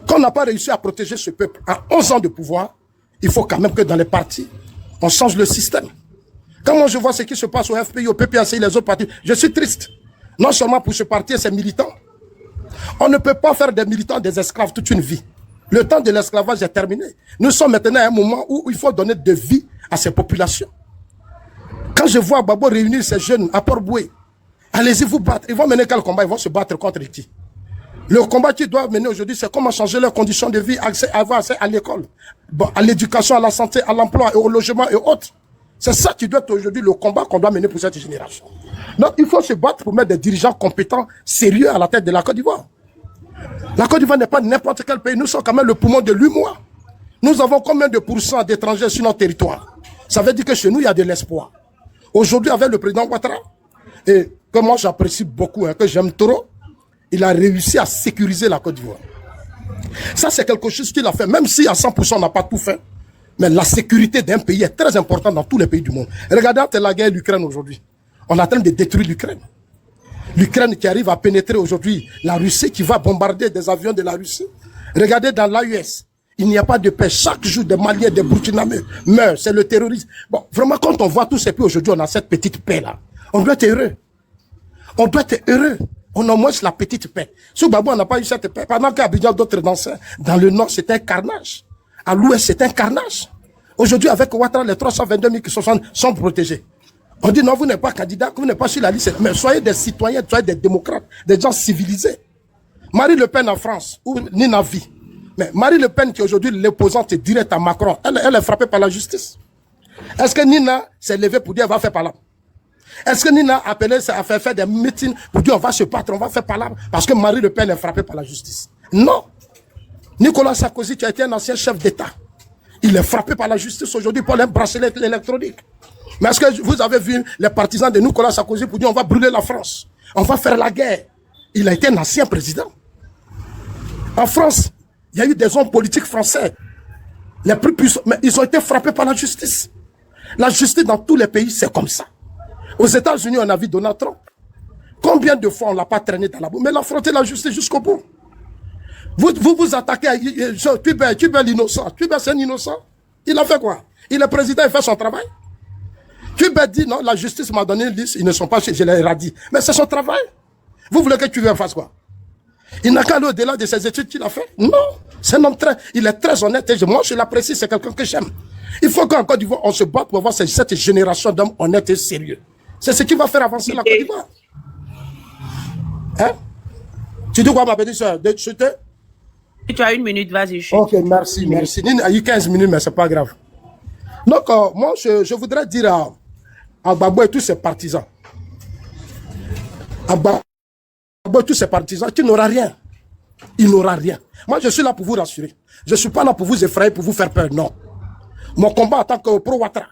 Quand on n'a pas réussi à protéger ce peuple à 11 ans de pouvoir, il faut quand même que dans les partis, on change le système. Quand moi je vois ce qui se passe au FPI, au PPAC et les autres partis, je suis triste. Non seulement pour ce parti et ses militants. On ne peut pas faire des militants des esclaves toute une vie. Le temps de l'esclavage est terminé. Nous sommes maintenant à un moment où il faut donner de vie à ces populations. Quand je vois Gbagbo réunir ces jeunes à Port-Boué, allez-y vous battre. Ils vont mener quel combat? Ils vont se battre contre qui? Le combat qu'ils doivent mener aujourd'hui, c'est comment changer leurs conditions de vie, avoir accès à l'école, bon, à l'éducation, à la santé, à l'emploi, au logement et autres. C'est ça qui doit être aujourd'hui le combat qu'on doit mener pour cette génération. Donc il faut se battre pour mettre des dirigeants compétents, sérieux à la tête de la Côte d'Ivoire. La Côte d'Ivoire n'est pas n'importe quel pays. Nous sommes quand même le poumon de l'UMOA. Nous avons combien de pourcents d'étrangers sur notre territoire? Ça veut dire que chez nous, il y a de l'espoir. Aujourd'hui, avec le président Ouattara, et que moi j'apprécie beaucoup, que j'aime trop, il a réussi à sécuriser la Côte d'Ivoire. Ça, c'est quelque chose qu'il a fait, même si à 100% on n'a pas tout fait. Mais la sécurité d'un pays est très importante dans tous les pays du monde. Regardez la guerre de l'Ukraine aujourd'hui. On est en train de détruire l'Ukraine. L'Ukraine qui arrive à pénétrer aujourd'hui la Russie, qui va bombarder des avions de la Russie. Regardez dans l'AUS, il n'y a pas de paix. Chaque jour, des Maliens, des Burkinabés meurent. C'est le terrorisme. Bon, vraiment, quand on voit tous ces pays aujourd'hui, on a cette petite paix-là. On doit être heureux. On doit être heureux. On a au moins la petite paix. Sous Gbagbo, on n'a pas eu cette paix. Pendant qu'à Abidjan, d'autres dans le nord, c'était un carnage. À l'ouest, c'est un carnage. Aujourd'hui, avec Ouattara, les 322 000 qui sont protégés. On dit non, vous n'êtes pas candidat, vous n'êtes pas sur la liste. Mais soyez des citoyens, soyez des démocrates, des gens civilisés. Marine Le Pen en France, ou Nina Vi. Mais Marine Le Pen, qui est aujourd'hui l'opposante directe à Macron, elle est frappée par la justice. Est-ce que Nina s'est levée pour dire elle va faire parler? Est-ce que Nina a appelé, a fait faire des meetings pour dire on va se battre, on va faire parler parce que Marine Le Pen est frappée par la justice? Non. Nicolas Sarkozy, qui a été un ancien chef d'État, il est frappé par la justice aujourd'hui pour un bracelet électronique. Mais est-ce que vous avez vu les partisans de Nicolas Sarkozy pour dire on va brûler la France, on va faire la guerre? Il a été un ancien président. En France, il y a eu des hommes politiques français, les plus puissants, mais ils ont été frappés par la justice. La justice dans tous les pays, c'est comme ça. Aux États-Unis, on a vu Donald Trump. Combien de fois on ne l'a pas traîné dans la boue? Mais il a affronté la justice jusqu'au bout. Vous attaquez à Tubert l'innocent. Tubert, c'est un innocent. Il a fait quoi? Il est président, il fait son travail. Tubert dit non, la justice m'a donné une liste, ils ne sont pas chez, je l'ai radis. Mais c'est son travail. Vous voulez que Tubert fasse quoi? Il n'a qu'à aller au-delà de ses études qu'il a fait? Non. C'est un homme il est très honnête. Et moi, je l'apprécie, c'est quelqu'un que j'aime. Il faut qu'en Côte d'Ivoire, on se batte pour avoir cette génération d'hommes honnêtes et sérieux. C'est ce qui va faire avancer la Côte d'Ivoire. Hein? Tu dis quoi, ma petite soeur? Tu as 1 minute, vas-y. Ok, merci, merci. Il y a eu 15 minutes, mais c'est pas grave. Donc, moi, je voudrais dire à Gbagbo et tous ses partisans, à Gbagbo et tous ses partisans, qu'il n'aura rien. Il n'aura rien. Moi, je suis là pour vous rassurer. Je ne suis pas là pour vous effrayer, pour vous faire peur, non. Mon combat en tant que pro-Ouattara,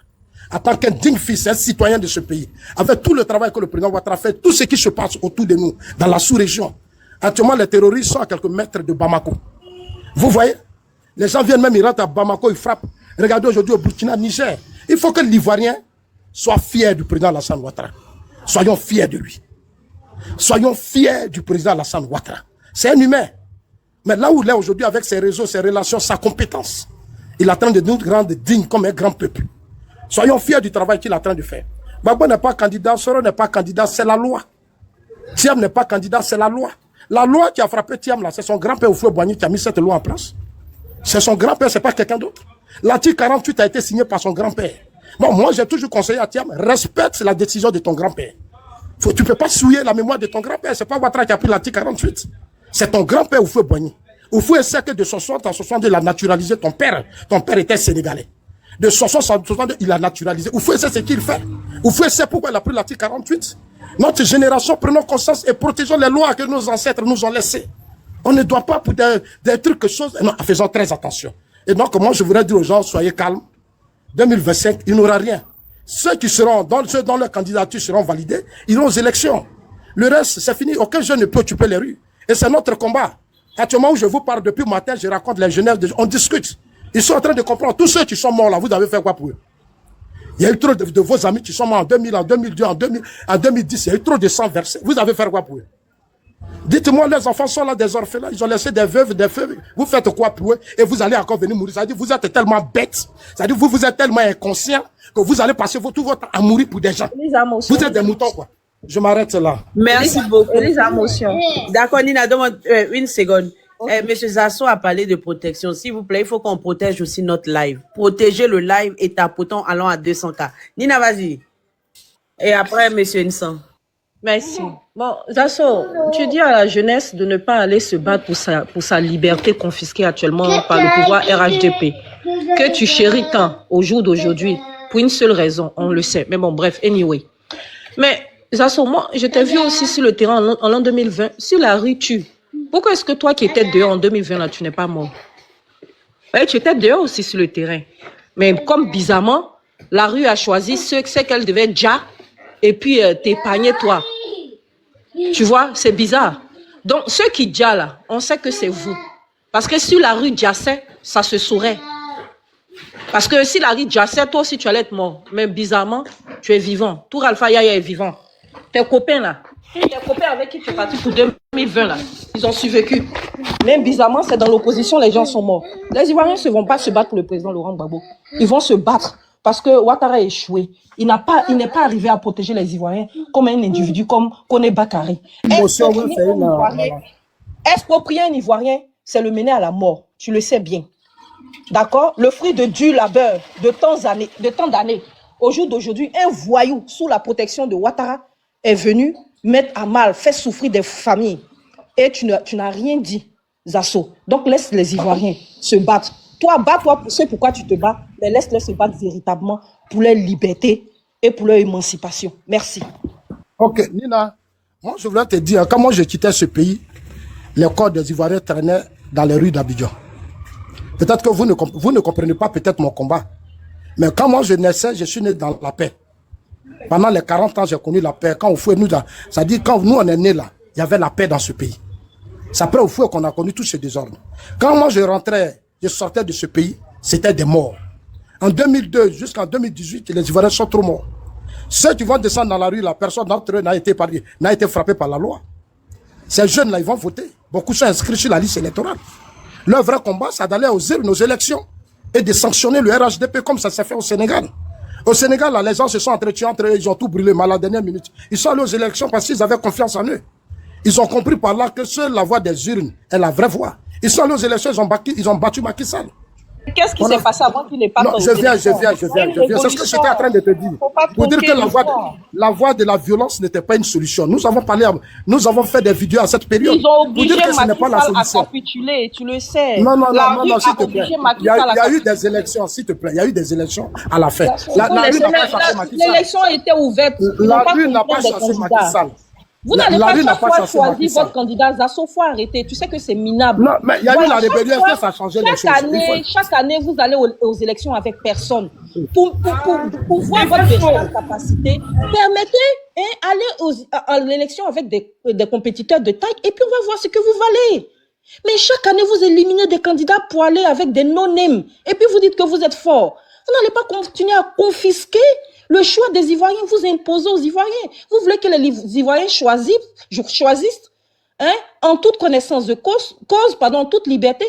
en tant qu'un digne fils, un citoyen de ce pays, avec tout le travail que le président Ouattara fait, tout ce qui se passe autour de nous, dans la sous-région. Actuellement, les terroristes sont à quelques mètres de Bamako. Vous voyez? Les gens viennent même, ils rentrent à Bamako, ils frappent. Regardez aujourd'hui au Burkina, Niger. Il faut que l'Ivoirien soit fier du président Alassane Ouattara. Soyons fiers de lui. Soyons fiers du président Alassane Ouattara. C'est un humain. Mais là où il est aujourd'hui avec ses réseaux, ses relations, sa compétence, il est en train de nous rendre dignes comme un grand peuple. Soyons fiers du travail qu'il est en train de faire. Gbagbo n'est pas candidat, Soro n'est pas candidat, c'est la loi. Thiam n'est pas candidat, c'est la loi. La loi qui a frappé Thiam, là, c'est son grand-père Houphouët-Boigny qui a mis cette loi en place. C'est son grand-père, c'est pas quelqu'un d'autre. L'article 48 a été signé par son grand-père. Bon, moi, j'ai toujours conseillé à Thiam, respecte la décision de ton grand-père. Tu ne peux pas souiller la mémoire de ton grand-père. C'est pas Ouattara qui a pris l'article 48. C'est ton grand-père Oufoué Boigny. Oufoué sait que de 60 en 62, il a naturalisé ton père. Ton père était sénégalais. De 60 en 62, il a naturalisé. Oufoué sait ce qu'il fait. Oufoué sait pourquoi il a pris l'article 48. Notre génération, prenons conscience et protégeons les lois que nos ancêtres nous ont laissées. On ne doit pas pour des trucs, quelque chose. Non, faisons très attention. Et donc, moi, je voudrais dire aux gens, soyez calmes. 2025, il n'y aura rien. Ceux qui seront, ceux dont leurs candidatures seront validées, iront aux élections. Le reste, c'est fini. Aucun jeune ne peut occuper les rues. Et c'est notre combat. Actuellement où je vous parle depuis le matin, je raconte les jeunesses, on discute. Ils sont en train de comprendre. Tous ceux qui sont morts là, vous avez fait quoi pour eux? Il y a eu trop de vos amis qui sont morts en 2000, en 2002, en 2010. Il y a eu trop de sang versé. Vous avez fait quoi pour eux? Dites-moi, les enfants sont là, des orphelins, ils ont laissé des veuves, des feuilles. Vous faites quoi pour eux? Et vous allez encore venir mourir. C'est-à-dire, vous êtes tellement bêtes. C'est-à-dire, vous êtes tellement inconscients que vous allez passer tout votre temps à mourir pour des gens. Vous êtes des moutons, quoi. Je m'arrête là. Merci beaucoup. Les émotions. D'accord, Nina, demande une seconde. Monsieur Zasso a parlé de protection. S'il vous plaît, il faut qu'on protège aussi notre live. Protéger le live et tapotant allant à 200K. Nina, vas-y. Et après, monsieur Nsan. Merci. Bon, Zasso, tu dis à la jeunesse de ne pas aller se battre pour sa liberté confisquée actuellement par le pouvoir RHDP, que tu chéris tant au jour d'aujourd'hui, pour une seule raison, on le sait. Mais bon, bref, anyway. Mais, Zasso, moi, je t'ai vu aussi sur le terrain en l'an 2020, sur la rue Pourquoi est-ce que toi qui étais dehors en 2020, là, tu n'es pas mort? Ouais, tu étais dehors aussi sur le terrain. Mais comme bizarrement, la rue a choisi ce qu'elle devait déjà et puis t'épargner toi. Tu vois, c'est bizarre. Donc, ceux qui déjà là, on sait que c'est vous. Parce que sur la rue Djassé, ça se saurait. Parce que si la rue Djassé, toi aussi tu allais être mort. Mais bizarrement, tu es vivant. Tour Alpha Yaya est vivant. Tes copains là, tes copains avec qui tu es parti pour 2020 là, ils ont survécu. Mais bizarrement, c'est dans l'opposition, les gens sont morts. Les Ivoiriens ne vont pas se battre pour le président Laurent Gbagbo. Ils vont se battre parce que Ouattara a échoué. Il n'est pas arrivé à protéger les Ivoiriens comme un individu, comme Koné Bakary. Exproprier un Ivoirien, c'est le mener à la mort. Tu le sais bien. D'accord? Le fruit de dur labeur de tant d'années. Au jour d'aujourd'hui, un voyou sous la protection de Ouattara est venu mettre à mal, faire souffrir des familles. Et tu n'as rien dit, Zasso. Donc laisse les Ivoiriens se battre. Toi, bats-toi pour ce pourquoi tu te bats, mais laisse-les se battre véritablement pour leur liberté et pour leur émancipation. Merci. Ok, Nina, moi je voulais te dire, quand moi je quittais ce pays, les corps des Ivoiriens traînaient dans les rues d'Abidjan. Peut-être que vous ne comprenez pas peut-être mon combat. Mais quand moi je naissais, je suis né dans la paix. Pendant les 40 ans, j'ai connu la paix. Quand c'est-à-dire quand nous on est nés là, il y avait la paix dans ce pays. C'est après au fouet qu'on a connu tous ces désordres. Quand moi je rentrais, je sortais de ce pays, c'était des morts. En 2002 jusqu'en 2018, les Ivoiriens sont trop morts. Ceux qui vont descendre dans la rue, la personne d'entre eux n'a été frappée par la loi. Ces jeunes-là, ils vont voter. Beaucoup sont inscrits sur la liste électorale. Leur vrai combat, c'est d'aller aux urnes, aux élections et de sanctionner le RHDP comme ça s'est fait au Sénégal. Au Sénégal, là, les gens se sont entretués entre eux, ils ont tout brûlé, mais à la dernière minute. Ils sont allés aux élections parce qu'ils avaient confiance en eux. Ils ont compris par là que seule la voix des urnes est la vraie voix. Ils sont allés aux élections, ils ont battu Macky Sall. Qu'est-ce qui s'est passé avant qu'il n'ait pas... Non, je viens. C'est ce que j'étais en train de te dire. Pour dire que la voie de la violence n'était pas une solution. Nous avons fait des vidéos à cette période. Ils ont obligé Macky Sall à capituler, tu le sais. Non, s'il te plaît. Il y a eu des élections, s'il te plaît. Il y a eu des élections à la fin. La rue n'a pas chassé Macky Sall. L'élection était ouverte. La rue n'a pas chassé Macky Sall. Vous n'allez pas choisir votre candidat. Zasso, faut arrêter. Tu sais que c'est minable. Non, mais il y a eu la rébellion, ça a changé les choses. Chaque année, vous allez aux élections avec personne. Pour voir votre véritable capacité, permettez aller à l'élection avec des compétiteurs de taille et puis on va voir ce que vous valez. Mais chaque année, vous éliminez des candidats pour aller avec des non-names. Et puis vous dites que vous êtes fort. Vous n'allez pas continuer à confisquer le choix des Ivoiriens, vous imposez aux Ivoiriens. Vous voulez que les Ivoiriens choisissent en toute connaissance de cause, en toute liberté.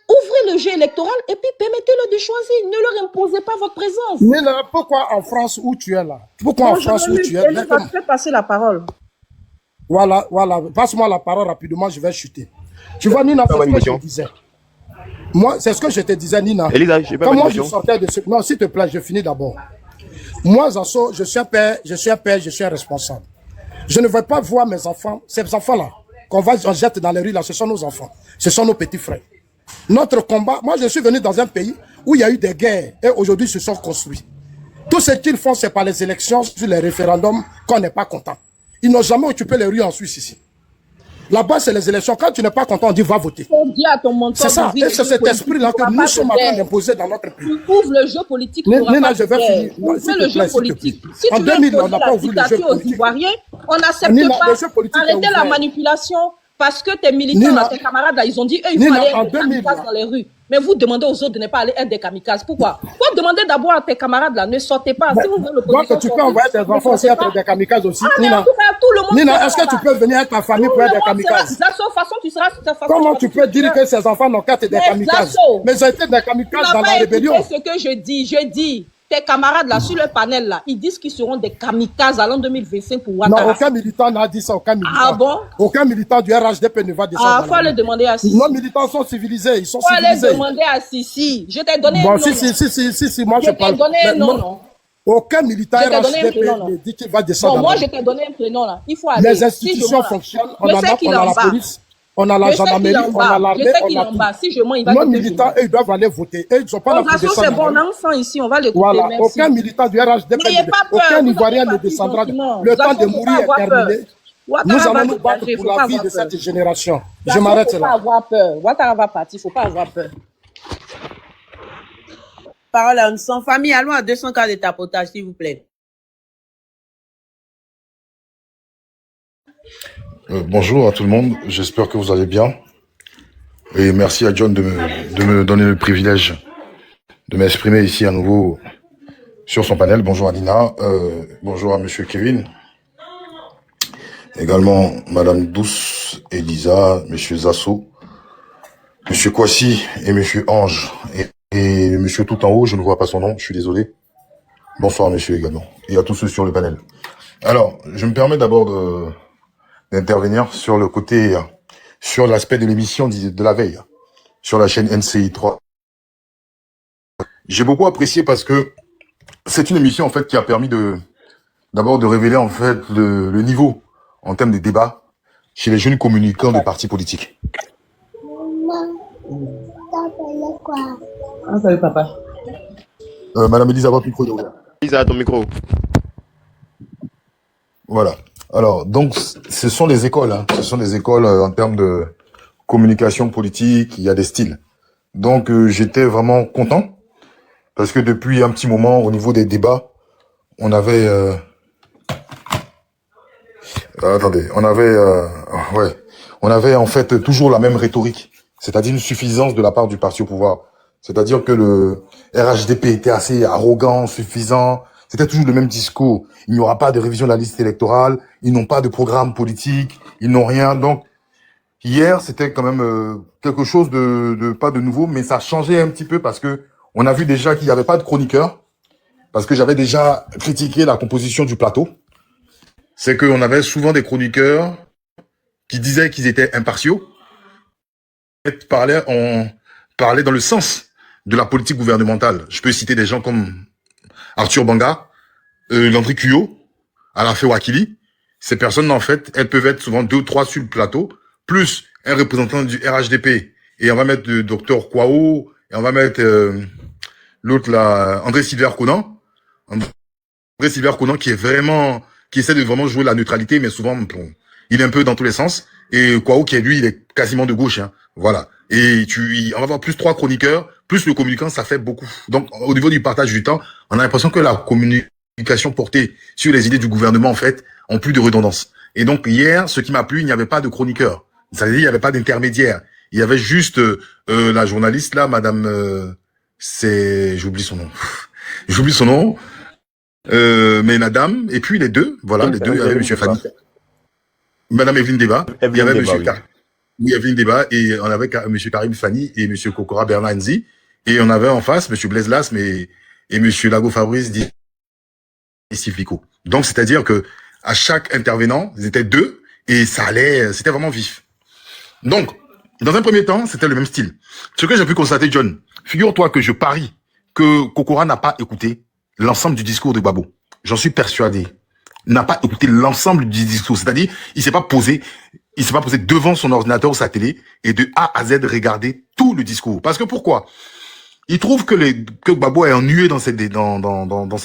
Ouvrez le jeu électoral et puis permettez-leur de choisir. Ne leur imposez pas votre présence. Mais là, pourquoi en France où tu es là? Pourquoi en France où tu es là? Je vais passer la parole. Voilà. Passe-moi la parole rapidement, je vais chuter. Tu vois, Nina, c'est ce que je disais. Moi, c'est ce que je te disais, Nina. Elisa, j'ai pas Quand ma moi je question. sortais de ce... Non, s'il te plaît, je finis d'abord. Moi, Zasso, je suis un père, je suis un responsable. Je ne veux pas voir mes enfants, ces enfants-là, on jette dans les rues, là, ce sont nos enfants. Ce sont nos petits frères. Notre combat, moi, je suis venu dans un pays où il y a eu des guerres et aujourd'hui, ils se sont construits. Tout ce qu'ils font, c'est par les élections, sur les référendums, qu'on n'est pas content. Ils n'ont jamais occupé les rues en Suisse ici. Là-bas, c'est les élections. Quand tu n'es pas content, on dit va voter. C'est ça. Et c'est cet esprit-là que nous sommes en train d'imposer dans notre pays. Tu ouvres le jeu politique. Nina, je vais finir. Ouvrez le jeu politique. Si En tu veux 2000, on imposer n'a pas la ouvert le jeu dictature aux politique. Ivoiriens, on n'accepte Nina, pas. le jeu politique est Arrêtez la ouvert. manipulation parce que tes militants, Nina, là, tes camarades, là, ils ont dit, eux, il faut Nina, aller en être des 2000, kamikazes dans les rues. Mais vous demandez aux autres de ne pas aller être des kamikazes. Pourquoi? Faut demander d'abord à tes camarades, là, ne sortez pas. Si vous voulez donc l'opposition, tu peux envoyer tes enfants aussi être des kamikazes aussi. Ah, mais Nina, tout le monde Nina, sera est-ce que là-bas. tu peux venir avec ta famille Tout pour être le des monde sera- kamikazes? De la seule façon, tu seras de cette façon. Comment tu peux dire que ces enfants n'ont qu'à être des Mais kamikazes? Zasso, Mais ils ont été des Tu kamikazes n'as dans la pas rébellion. écouté ce que je dis. Je dis, tes camarades là, sur le panel là, ils disent qu'ils seront des kamikazes à l'an 2025 pour Non, Ouattara. aucun militant n'a dit ça, aucun militant. Ah bon? Aucun militant du RHDP ne va descendre. Ah, dans faut la aller rue. demander à Sissi. Nos militants sont civilisés, ils sont Faut aller civilisés. demander à Sissi. Je t'ai donné un Bon, nom. si, moi Je je t'ai parle. donné un Mais nom, non, non. aucun militant Je t'ai donné un RHDP prénom, non. ne dit qu'il va descendre. Bon, dans la moi, rue. je t'ai donné un prénom là. Il faut aller. Les Si je institutions mens, là, fonctionnent, on je a sais qu'il est la en bas. police, on a la Je sais qu'il est gendarmerie, en on a bas. Je l'armée, sais on qu'il est a en bas. tout. Si je mens, il va Nos dire que je militants, mens. eux, ils doivent aller voter. Eux, ils ne sont pas Bon, là pour de toute façon, descendre. c'est bon, dans la on rue. a un sang ici, on va l'écouter. Voilà, Merci. aucun militant du RHDP, N'ayez pas peur. aucun Vous Ivoirien allez ne partir descendra. gentiment. Le temps Zasso, de faut pas mourir est avoir peur. terminé. Ouattara Nous va allons nous battre dégager, pour faut la pas vie avoir de peur. cette génération. Je Zasso, m'arrête faut pas là. avoir peur. Ouattara va partir, faut pas avoir peur. Parole à une sans famille, allons à 200 cas de tapotage, s'il vous plaît. Bonjour à tout le monde, j'espère que vous allez bien. Et merci à John de me donner le privilège de m'exprimer ici à nouveau sur son panel. Bonjour à Nina, bonjour à Monsieur Kevin, également Madame Douce, Elisa, Monsieur Zasso, Monsieur Kwasi et Monsieur Ange. Et Monsieur tout en haut, je ne vois pas son nom, je suis désolé. Bonsoir Monsieur également. Et à tous ceux sur le panel. Alors, je me permets d'abord d'intervenir sur le côté, sur l'aspect de l'émission de la veille, sur la chaîne NCI 3. J'ai beaucoup apprécié parce que c'est une émission, en fait, qui a permis d'abord de révéler, en fait, le niveau, en termes de débat, chez les jeunes communicants de partis politiques. Ah, salut, papa. Madame Elisa, votre micro est ouvert. Elisa, ton micro. Voilà. Alors, donc, ce sont des écoles, hein. Ce sont des écoles en termes de communication politique, il y a des styles. Donc, j'étais vraiment content parce que depuis un petit moment, au niveau des débats, on avait... on avait en fait toujours la même rhétorique, c'est-à-dire une suffisance de la part du parti au pouvoir. C'est-à-dire que le RHDP était assez arrogant, suffisant. C'était toujours le même discours. Il n'y aura pas de révision de la liste électorale. Ils n'ont pas de programme politique. Ils n'ont rien. Donc, hier, c'était quand même quelque chose de pas de nouveau, mais ça changeait un petit peu parce que on a vu déjà qu'il n'y avait pas de chroniqueur. Parce que j'avais déjà critiqué la composition du plateau. C'est qu'on avait souvent des chroniqueurs qui disaient qu'ils étaient impartiaux. On parlait dans le sens de la politique gouvernementale. Je peux citer des gens comme Arthur Banga, Landry Cuyot, Alafé Wakili. Ces personnes, en fait, elles peuvent être souvent 2 ou 3 sur le plateau, plus un représentant du RHDP. Et on va mettre le docteur Kwao, et on va mettre l'autre là, André Silver Conan. André Silver Conan qui essaie de vraiment jouer la neutralité, mais souvent, bon, il est un peu dans tous les sens. Et Kwao qui est lui, il est quasiment de gauche, hein. Voilà. Et on va avoir plus 3 chroniqueurs, plus le communicant, ça fait beaucoup. Donc, au niveau du partage du temps, on a l'impression que la communication portée sur les idées du gouvernement, en fait, ont plus de redondance. Et donc, hier, ce qui m'a plu, il n'y avait pas de chroniqueur. C'est-à-dire, il n'y avait pas d'intermédiaire. Il y avait juste la journaliste, là, madame... j'oublie son nom. J'oublie son nom. Mais madame, et puis les deux, voilà, les deux, il y avait monsieur Fanny. Madame Evelyne Débat. Il y avait monsieur Oui, Evelyne Débat, et on avait monsieur Karim Fanny et monsieur Kokora Bernanzi, et on avait en face monsieur Blaise Lasme et monsieur Lago Fabrice Sifico. Donc, c'est-à-dire que à chaque intervenant, ils étaient 2, et ça allait, c'était vraiment vif. Donc, Dans un premier temps, c'était le même style. Ce que j'ai pu constater, John, figure-toi que je parie que Kokora n'a pas écouté l'ensemble du discours de Gbagbo. J'en suis persuadé. Il n'a pas écouté l'ensemble du discours. C'est-à-dire, il s'est pas posé devant son ordinateur ou sa télé et de A à Z regarder tout le discours. Parce que pourquoi? Il trouve que Gbagbo est ennuyé dans ses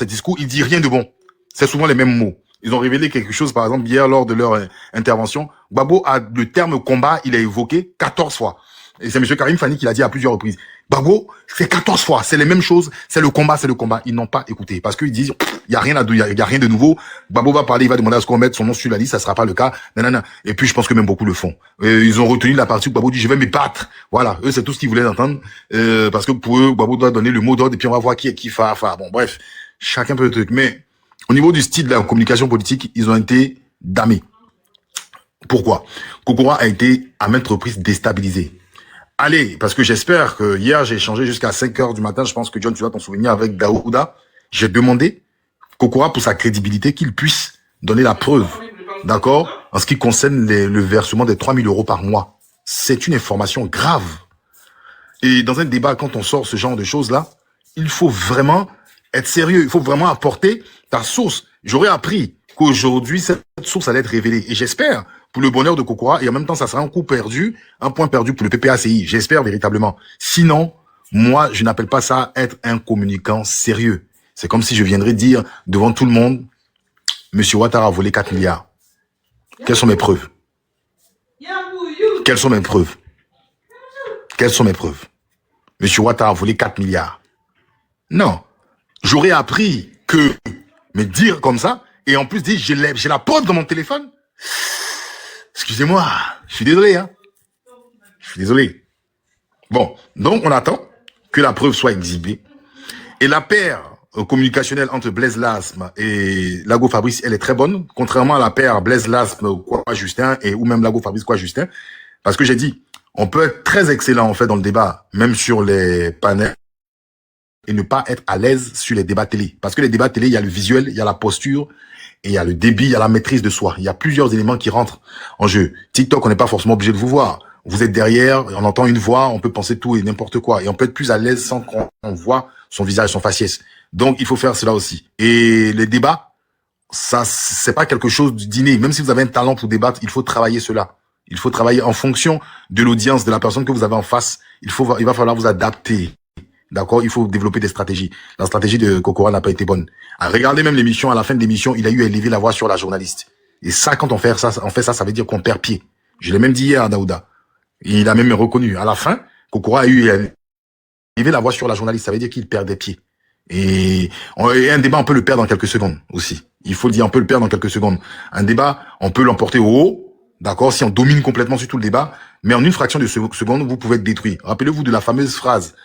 discours. Il dit rien de bon. C'est souvent les mêmes mots. Ils ont révélé quelque chose, par exemple, hier, lors de leur intervention. Gbagbo a le terme combat, il a évoqué 14 fois. Et c'est M. Karim Fani qui l'a dit à plusieurs reprises. Gbagbo, c'est 14 fois. C'est les mêmes choses. C'est le combat, c'est le combat. Ils n'ont pas écouté. Parce qu'ils disent, il y a rien de nouveau. Gbagbo va parler, il va demander à ce qu'on mette son nom sur la liste. Ça sera pas le cas. Nanana. Et puis, je pense que même beaucoup le font. Ils ont retenu la partie où Gbagbo dit, je vais me battre. Voilà. Eux, c'est tout ce qu'ils voulaient entendre. Parce que pour eux, Gbagbo doit donner le mot d'ordre et puis on va voir qui est qui fa. Bon, bref. Chacun peut le truc. Mais, au niveau du style de la communication politique, ils ont été damnés. Pourquoi? Kokora a été à maintes reprises déstabilisé. Allez, parce que j'espère que hier, j'ai échangé jusqu'à 5h du matin, je pense que John, tu vas t'en souvenir, avec Daouda. J'ai demandé Kokora, pour sa crédibilité, qu'il puisse donner la preuve, d'accord, en ce qui concerne le versement des 3 000 € par mois. C'est une information grave. Et dans un débat, quand on sort ce genre de choses-là, il faut vraiment être sérieux. Il faut vraiment apporter ta source. J'aurais appris qu'aujourd'hui, cette source allait être révélée. Et j'espère, pour le bonheur de Kokora, et en même temps, ça sera un coup perdu, un point perdu pour le PPACI. J'espère véritablement. Sinon, moi, je n'appelle pas ça être un communicant sérieux. C'est comme si je viendrais dire devant tout le monde, Monsieur Ouattara a volé 4 milliards. Quelles sont mes preuves? Quelles sont mes preuves? Quelles sont mes preuves? Monsieur Ouattara a volé 4 milliards. Non. J'aurais appris que me dire comme ça, et en plus dire, j'ai la preuve dans mon téléphone. Excusez-moi, je suis désolé, hein. Je suis désolé. Bon, donc on attend que la preuve soit exhibée. Et la paire communicationnelle entre Blaise Lasme et Lago Fabrice, elle est très bonne, contrairement à la paire Blaise Lasme quoi Justin et ou même Lago Fabrice quoi Justin, parce que j'ai dit, on peut être très excellent en fait dans le débat, même sur les panels, et ne pas être à l'aise sur les débats télé. Parce que les débats télé, il y a le visuel, il y a la posture, et il y a le débit, il y a la maîtrise de soi. Il y a plusieurs éléments qui rentrent en jeu. TikTok, on n'est pas forcément obligé de vous voir. Vous êtes derrière, on entend une voix, on peut penser tout et n'importe quoi. Et on peut être plus à l'aise sans qu'on voit son visage, son faciès. Donc, il faut faire cela aussi. Et les débats, ça, c'est pas quelque chose d'inné. Même si vous avez un talent pour débattre, il faut travailler cela. Il faut travailler en fonction de l'audience, de la personne que vous avez en face. Il va falloir vous adapter. D'accord, il faut développer des stratégies. La stratégie de Kokora n'a pas été bonne. Regardez même l'émission, à la fin de l'émission, il a eu à élever la voix sur la journaliste. Et ça, quand on fait ça, ça veut dire qu'on perd pied. Je l'ai même dit hier à Daouda. Il a même reconnu. À la fin, Kokora a eu à élever la voix sur la journaliste. Ça veut dire qu'il perd des pieds. Et un débat, on peut le perdre en quelques secondes aussi. Il faut le dire, on peut le perdre en quelques secondes. Un débat, on peut l'emporter au haut. D'accord, si on domine complètement sur tout le débat. Mais en une fraction de seconde, vous pouvez être détruit. Rappelez-vous de la fameuse phrase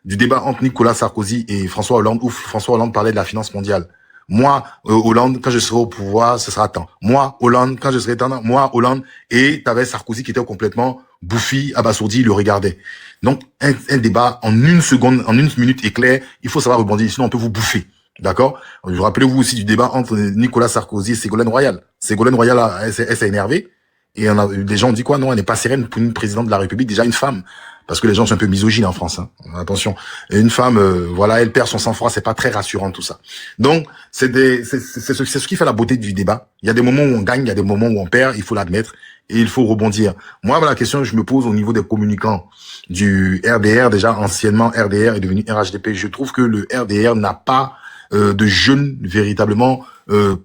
du débat entre Nicolas Sarkozy et François Hollande, où François Hollande parlait de la finance mondiale. Moi, Hollande, quand je serai au pouvoir, ce sera temps. Moi, Hollande, quand je serai temps, moi, Hollande, et t'avais Sarkozy qui était complètement bouffi, abasourdi, il le regardait. Donc, un débat en une seconde, en une minute éclair, il faut savoir rebondir, sinon on peut vous bouffer. D'accord? Rappelez-vous aussi du débat entre Nicolas Sarkozy et Ségolène Royal. Ségolène Royal, elle s'est énervée. Et les gens ont dit quoi? Non, elle n'est pas sereine pour une présidente de la République, déjà une femme. Parce que les gens sont un peu misogynes en France, hein. Attention. Et une femme, voilà, elle perd son sang-froid, c'est pas très rassurant tout ça. Donc, c'est ce qui fait la beauté du débat. Il y a des moments où on gagne, il y a des moments où on perd, il faut l'admettre, et il faut rebondir. Moi, la question que je me pose au niveau des communicants du RDR, déjà anciennement RDR est devenu RHDP, je trouve que le RDR n'a pas de jeunes véritablement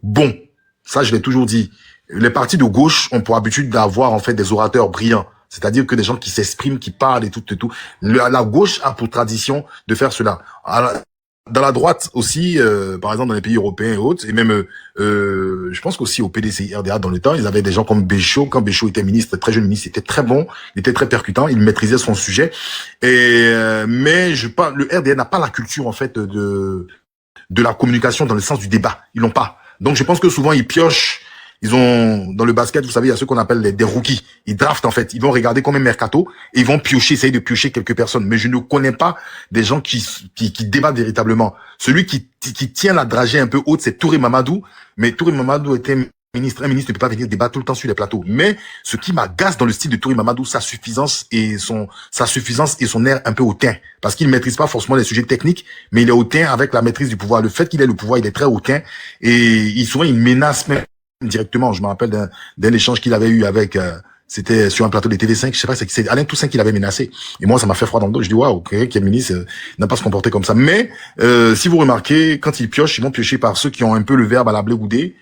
bons. Ça, je l'ai toujours dit. Les partis de gauche ont pour habitude d'avoir en fait des orateurs brillants. C'est-à-dire que des gens qui s'expriment, qui parlent et tout. La gauche a pour tradition de faire cela. Dans la droite aussi, par exemple dans les pays européens et autres, et même, je pense qu'aussi au PDCI RDA dans le temps, ils avaient des gens comme Béchot. Quand Béchot était ministre, très jeune ministre, il était très bon, il était très percutant, il maîtrisait son sujet. Mais le RDA n'a pas la culture en fait de la communication dans le sens du débat. Ils l'ont pas. Donc je pense que souvent ils piochent. Ils ont, dans le basket, vous savez, il y a ceux qu'on appelle des rookies. Ils draftent, en fait. Ils vont regarder comme un mercato et ils vont piocher, essayer de piocher quelques personnes. Mais je ne connais pas des gens qui débattent véritablement. Celui qui tient la dragée un peu haute, c'est Touré Mamadou. Mais Touré Mamadou était un ministre ne peut pas venir débattre tout le temps sur les plateaux. Mais ce qui m'agace dans le style de Touré Mamadou, sa suffisance et son air un peu hautain. Parce qu'il ne maîtrise pas forcément les sujets techniques, mais il est hautain avec la maîtrise du pouvoir. Le fait qu'il ait le pouvoir, il est très hautain. Et souvent, il menace même directement. Je me rappelle d'un échange qu'il avait eu avec, c'était sur un plateau de TV5, je sais pas, c'est Alain Toussaint qui l'avait menacé. Et moi, ça m'a fait froid dans le dos. Je dis, waouh, quel ministre n'a pas se comporter comme ça. Mais, si vous remarquez, quand ils piochent, ils vont piocher par ceux qui ont un peu le verbe à la Blé Goudé.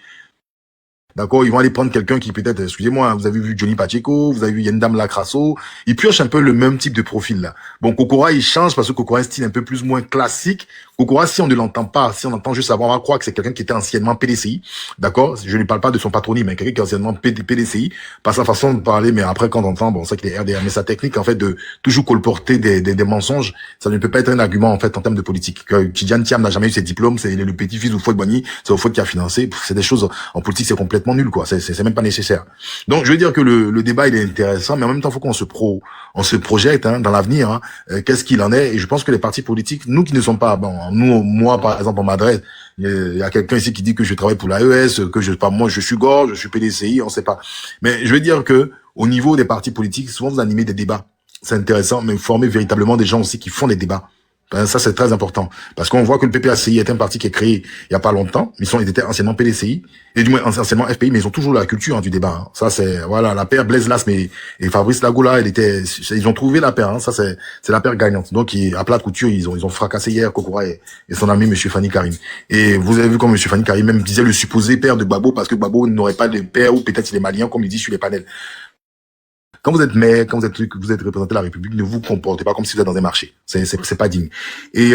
D'accord, ils vont aller prendre quelqu'un qui peut-être, excusez-moi, vous avez vu Johnny Pacheco, vous avez vu Yendam Lacrasso, ils piochent un peu le même type de profil là. Bon, Kokora, il change parce que Kokora a un style un peu plus ou moins classique. Kokora, si on ne l'entend pas, si on entend juste savoir, on va croire que c'est quelqu'un qui était anciennement PDCI, d'accord? Je ne parle pas de son patronyme, mais quelqu'un qui est anciennement PDCI, par sa façon de parler, mais après quand on entend, bon, c'est qu'il est RDR, mais sa technique, en fait, de toujours colporter des mensonges, ça ne peut pas être un argument, en fait, en termes de politique. Que Tidjane Thiam n'a jamais eu ses diplômes, c'est le petit-fils de Fouad Boigny, c'est Fouad qui a financé, c'est des choses, en politique, c'est complètement nul, quoi. C'est même pas nécessaire. Donc, je veux dire que le débat, il est intéressant, mais en même temps, il faut qu'on se projette, hein, dans l'avenir, hein, qu'est-ce qu'il en est, et je pense que les partis politiques, nous qui ne sommes pas, bon, moi, par exemple, en Madrid, il y a quelqu'un ici qui dit que je travaille pour l'AES, que moi, je suis Gore, je suis PDCI, on sait pas. Mais je veux dire que, au niveau des partis politiques, souvent vous animez des débats. C'est intéressant, mais former véritablement des gens aussi qui font des débats. Ça, c'est très important. Parce qu'on voit que le PPACI est un parti qui est créé il y a pas longtemps. Ils étaient anciennement PDCI, et du moins anciennement FPI, mais ils ont toujours la culture, hein, du débat. Hein. Ça, c'est, voilà, la paire Blaise Lasme et Fabrice Lagoula, ils ont trouvé la paire, hein. Ça, c'est la paire gagnante. Donc, à plat de couture, ils ont fracassé hier Kokora et son ami, monsieur Fanny Karim. Et vous avez vu comme monsieur Fanny Karim même disait le supposé père de Gbagbo, parce que Gbagbo n'aurait pas de père, ou peut-être il est malien, comme il dit sur les panels. Quand vous êtes maire, quand vous êtes représenté de la République, ne vous comportez pas comme si vous êtes dans un marché. C'est pas digne. Et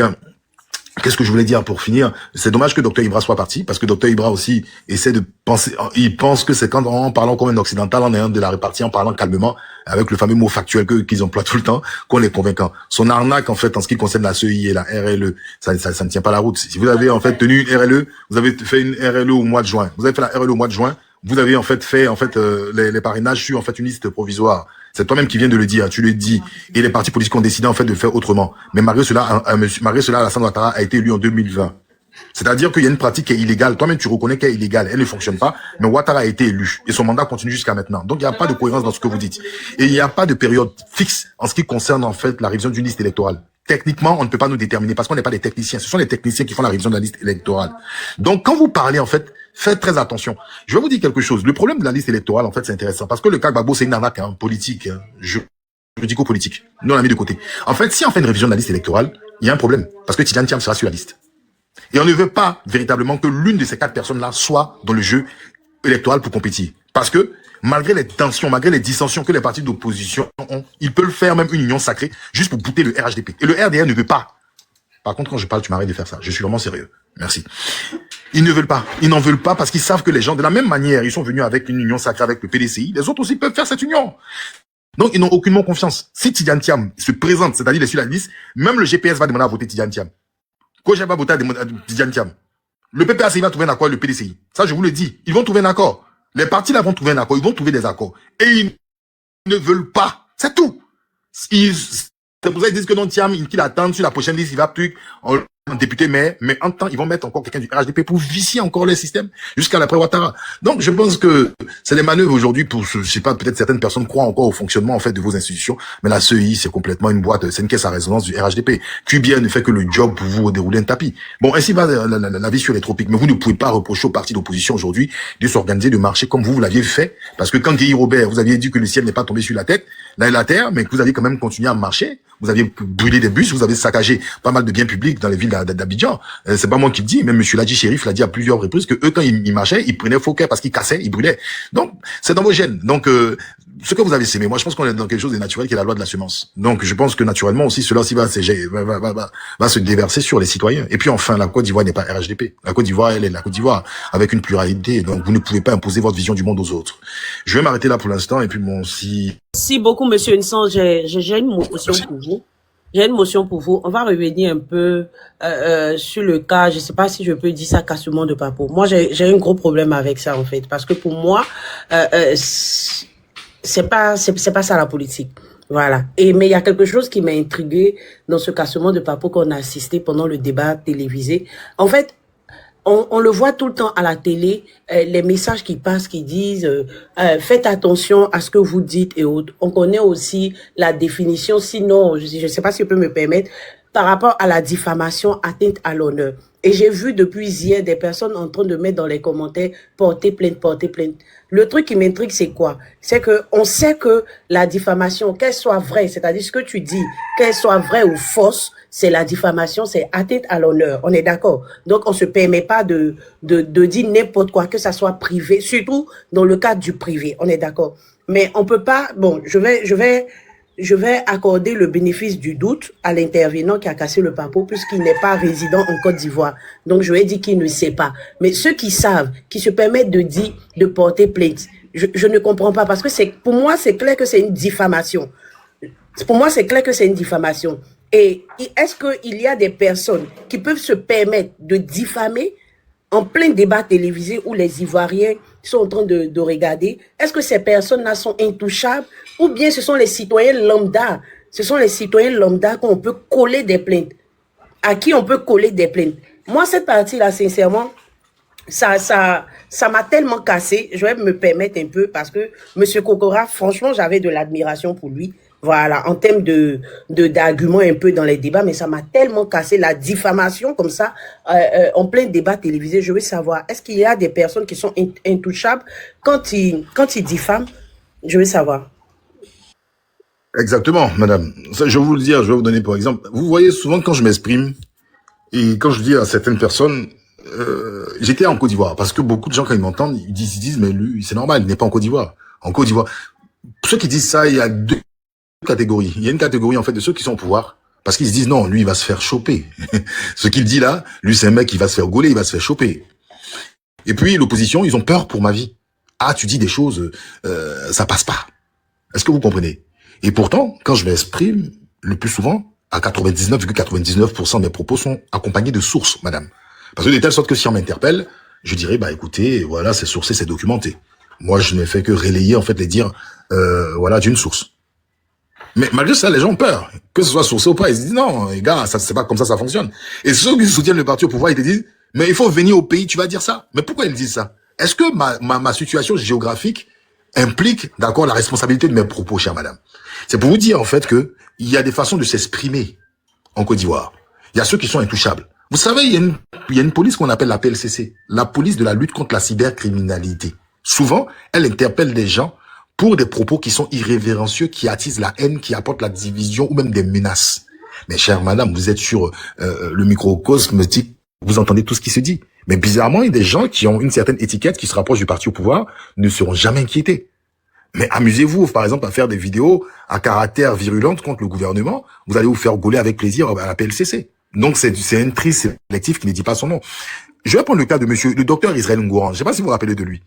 qu'est-ce que je voulais dire pour finir? C'est dommage que Dr Ibra soit parti, parce que Dr Ibra aussi essaie de penser, il pense que c'est quand en parlant comme un occidental, en ayant de la répartie, en parlant calmement, avec le fameux mot factuel qu'ils emploient tout le temps, qu'on est convaincant. Son arnaque, en fait, en ce qui concerne la CEI et la RLE, ça ne tient pas la route. Si vous avez, en fait, tenu une RLE, vous avez fait une RLE au mois de juin. Vous avez fait la RLE au mois de juin. Vous avez en fait les parrainages sur en fait une liste provisoire. C'est toi-même qui viens de le dire, tu le dis. Et les partis politiques ont décidé en fait de faire autrement. Mais malgré cela, Alassane Ouattara a été élu en 2020. C'est-à-dire qu'il y a une pratique qui est illégale. Toi-même, tu reconnais qu'elle est illégale. Elle ne fonctionne pas. Mais Ouattara a été élu. Et son mandat continue jusqu'à maintenant. Donc, il n'y a pas de cohérence dans ce que vous dites. Et il n'y a pas de période fixe en ce qui concerne, en fait, la révision d'une liste électorale. Techniquement, on ne peut pas nous déterminer parce qu'on n'est pas des techniciens. Ce sont les techniciens qui font la révision de la liste électorale. Donc, quand vous parlez, en fait, faites très attention. Je vais vous dire quelque chose. Le problème de la liste électorale, en fait, c'est intéressant. Parce que le cas Gbagbo, c'est une arnaque, hein, politique, hein, juridico-politique. Nous, on l'a mis de côté. En fait, si on fait une révision de la liste électorale, il y a un problème. Parce que Tidjane Thiam sera sur la liste. Et on ne veut pas véritablement que l'une de ces 4 personnes-là soit dans le jeu électoral pour compétir. Parce que, malgré les tensions, malgré les dissensions que les partis d'opposition ont, ils peuvent faire même une union sacrée juste pour bouter le RHDP. Et le RDR ne veut pas. Par contre, quand je parle, tu m'arrêtes de faire ça. Je suis vraiment sérieux. Merci. Ils ne veulent pas. Ils n'en veulent pas parce qu'ils savent que les gens, de la même manière, ils sont venus avec une union sacrée avec le PDCI. Les autres aussi peuvent faire cette union. Donc, ils n'ont aucunement confiance. Si Tidjane Thiam se présente, c'est-à-dire sur la liste, même le GPS va demander à voter Tidjane Thiam. Koja va voter à Tidjane Thiam. Le PPACI va trouver un accord avec le PDCI. Ça, je vous le dis. Ils vont trouver un accord. Les partis là vont trouver un accord. Ils vont trouver des accords. Et ils ne veulent pas. C'est tout. C'est pour ça qu'ils disent que non, Thiam, qu'il attend sur la prochaine liste, il va plus en député, mais en temps, ils vont mettre encore quelqu'un du RHDP pour vicier encore le système jusqu'à l'après Ouattara. Donc, je pense que c'est les manœuvres aujourd'hui pour, je sais pas, peut-être certaines personnes croient encore au fonctionnement, en fait, de vos institutions, mais la CEI, c'est complètement une boîte, c'est une caisse à résonance du RHDP. QBN ne fait que le job pour vous dérouler un tapis. Bon, ainsi va la vie sur les tropiques, mais vous ne pouvez pas reprocher aux partis d'opposition aujourd'hui de s'organiser, de marcher comme vous l'aviez fait, parce que quand Guy Robert, vous aviez dit que le ciel n'est pas tombé sur la tête, là et la terre, mais que vous avez quand même continué à marcher, vous aviez brûlé des bus, vous avez saccagé pas mal de biens publics dans les villes d'Abidjan. C'est pas moi qui le dis, même monsieur Ladji Chérif l'a dit à plusieurs reprises que eux, quand ils marchaient, ils prenaient faux cœur parce qu'ils cassaient, ils brûlaient. Donc, c'est dans vos gènes. Donc, ce que vous avez sémé, moi, je pense qu'on est dans quelque chose de naturel qui est la loi de la semence. Donc, je pense que naturellement aussi, cela aussi va se déverser sur les citoyens. Et puis, enfin, la Côte d'Ivoire n'est pas RHDP. La Côte d'Ivoire, elle est la Côte d'Ivoire avec une pluralité. Donc, vous ne pouvez pas imposer votre vision du monde aux autres. Je vais m'arrêter là pour l'instant. Et puis, bon, si... Merci beaucoup, monsieur Nson. J'ai une motion pour vous. J'ai une motion pour vous. On va revenir un peu sur le cas, je sais pas si je peux dire ça, cassement de Papo. Moi, j'ai un gros problème avec ça, en fait, parce que pour moi, c'est pas ça la politique. Voilà. Mais il y a quelque chose qui m'a intrigué dans ce cassement de Papo qu'on a assisté pendant le débat télévisé. En fait, On le voit tout le temps à la télé, les messages qui passent, qui disent faites attention à ce que vous dites et autres. On connaît aussi la définition, sinon, je ne sais pas si je peux me permettre, par rapport à la diffamation, atteinte à l'honneur. Et j'ai vu depuis hier des personnes en train de mettre dans les commentaires porter plainte, porter plainte. Le truc qui m'intrigue, c'est quoi? C'est que on sait que la diffamation, qu'elle soit vraie, c'est-à-dire ce que tu dis, qu'elle soit vraie ou fausse, c'est la diffamation, c'est atteinte à l'honneur. On est d'accord. Donc, on se permet pas de dire n'importe quoi, que ça soit privé, surtout dans le cadre du privé. On est d'accord. Mais on peut pas, bon, je vais accorder le bénéfice du doute à l'intervenant qui a cassé le papeau puisqu'il n'est pas résident en Côte d'Ivoire. Donc, je lui ai dit qu'il ne sait pas. Mais ceux qui savent, qui se permettent de dire, de porter plainte, je ne comprends pas parce que pour moi, c'est clair que c'est une diffamation. Pour moi, c'est clair que c'est une diffamation. Et est-ce qu'il y a des personnes qui peuvent se permettre de diffamer en plein débat télévisé où les Ivoiriens sont en train de regarder? Est-ce que ces personnes-là sont intouchables ou bien ce sont les citoyens lambda? Ce sont les citoyens lambda qu'on peut coller des plaintes. À qui on peut coller des plaintes? Moi, cette partie-là, sincèrement, ça m'a tellement cassé. Je vais me permettre un peu parce que M. Kokora, franchement, j'avais de l'admiration pour lui. Voilà, en termes d'arguments un peu dans les débats, mais ça m'a tellement cassé la diffamation comme ça, en plein débat télévisé. Je veux savoir, est-ce qu'il y a des personnes qui sont intouchables quand ils diffament? Je veux savoir. Exactement, madame. Ça, je vais vous le dire, je vais vous donner par exemple. Vous voyez souvent quand je m'exprime et quand je dis à certaines personnes, j'étais en Côte d'Ivoire parce que beaucoup de gens quand ils m'entendent, ils disent mais lui, c'est normal, il n'est pas en Côte d'Ivoire. En Côte d'Ivoire, ceux qui disent ça, il y a deux catégories. Il y a une catégorie en fait de ceux qui sont au pouvoir parce qu'ils se disent non, lui il va se faire choper. Ce qu'il dit là, lui c'est un mec qui va se faire gauler, il va se faire choper. Et puis l'opposition, ils ont peur pour ma vie. Ah, tu dis des choses, ça passe pas. Est-ce que vous comprenez? Et pourtant, quand je m'exprime, le plus souvent, à 99,99% de mes propos sont accompagnés de sources, madame. Parce que de telle sorte que si on m'interpelle, je dirais, bah écoutez, voilà, c'est sourcé, c'est documenté. Moi, je ne fais que relayer, en fait, les dires, voilà, d'une source. Mais malgré ça, les gens ont peur. Que ce soit sourcé ou pas, ils se disent, non, les gars, ça, c'est pas comme ça fonctionne. Et ceux qui soutiennent le parti au pouvoir, ils te disent, mais il faut venir au pays, tu vas dire ça. Mais pourquoi ils disent ça? Est-ce que ma situation géographique implique, d'accord, la responsabilité de mes propos, chère madame? C'est pour vous dire, en fait, que il y a des façons de s'exprimer en Côte d'Ivoire. Il y a ceux qui sont intouchables. Vous savez, il y a une police qu'on appelle la PLCC, la police de la lutte contre la cybercriminalité. Souvent, elle interpelle des gens pour des propos qui sont irrévérencieux, qui attisent la haine, qui apportent la division ou même des menaces. Mais chère madame, vous êtes sur le microcosme, vous entendez tout ce qui se dit. Mais bizarrement, il y a des gens qui ont une certaine étiquette, qui se rapprochent du parti au pouvoir, ne seront jamais inquiétés. Mais amusez-vous, par exemple, à faire des vidéos à caractère virulente contre le gouvernement. Vous allez vous faire gauler avec plaisir à la PLCC. Donc, c'est un tri sélectif qui ne dit pas son nom. Je vais prendre le cas de le docteur Israël Ngouran. Je ne sais pas si vous vous rappelez de lui.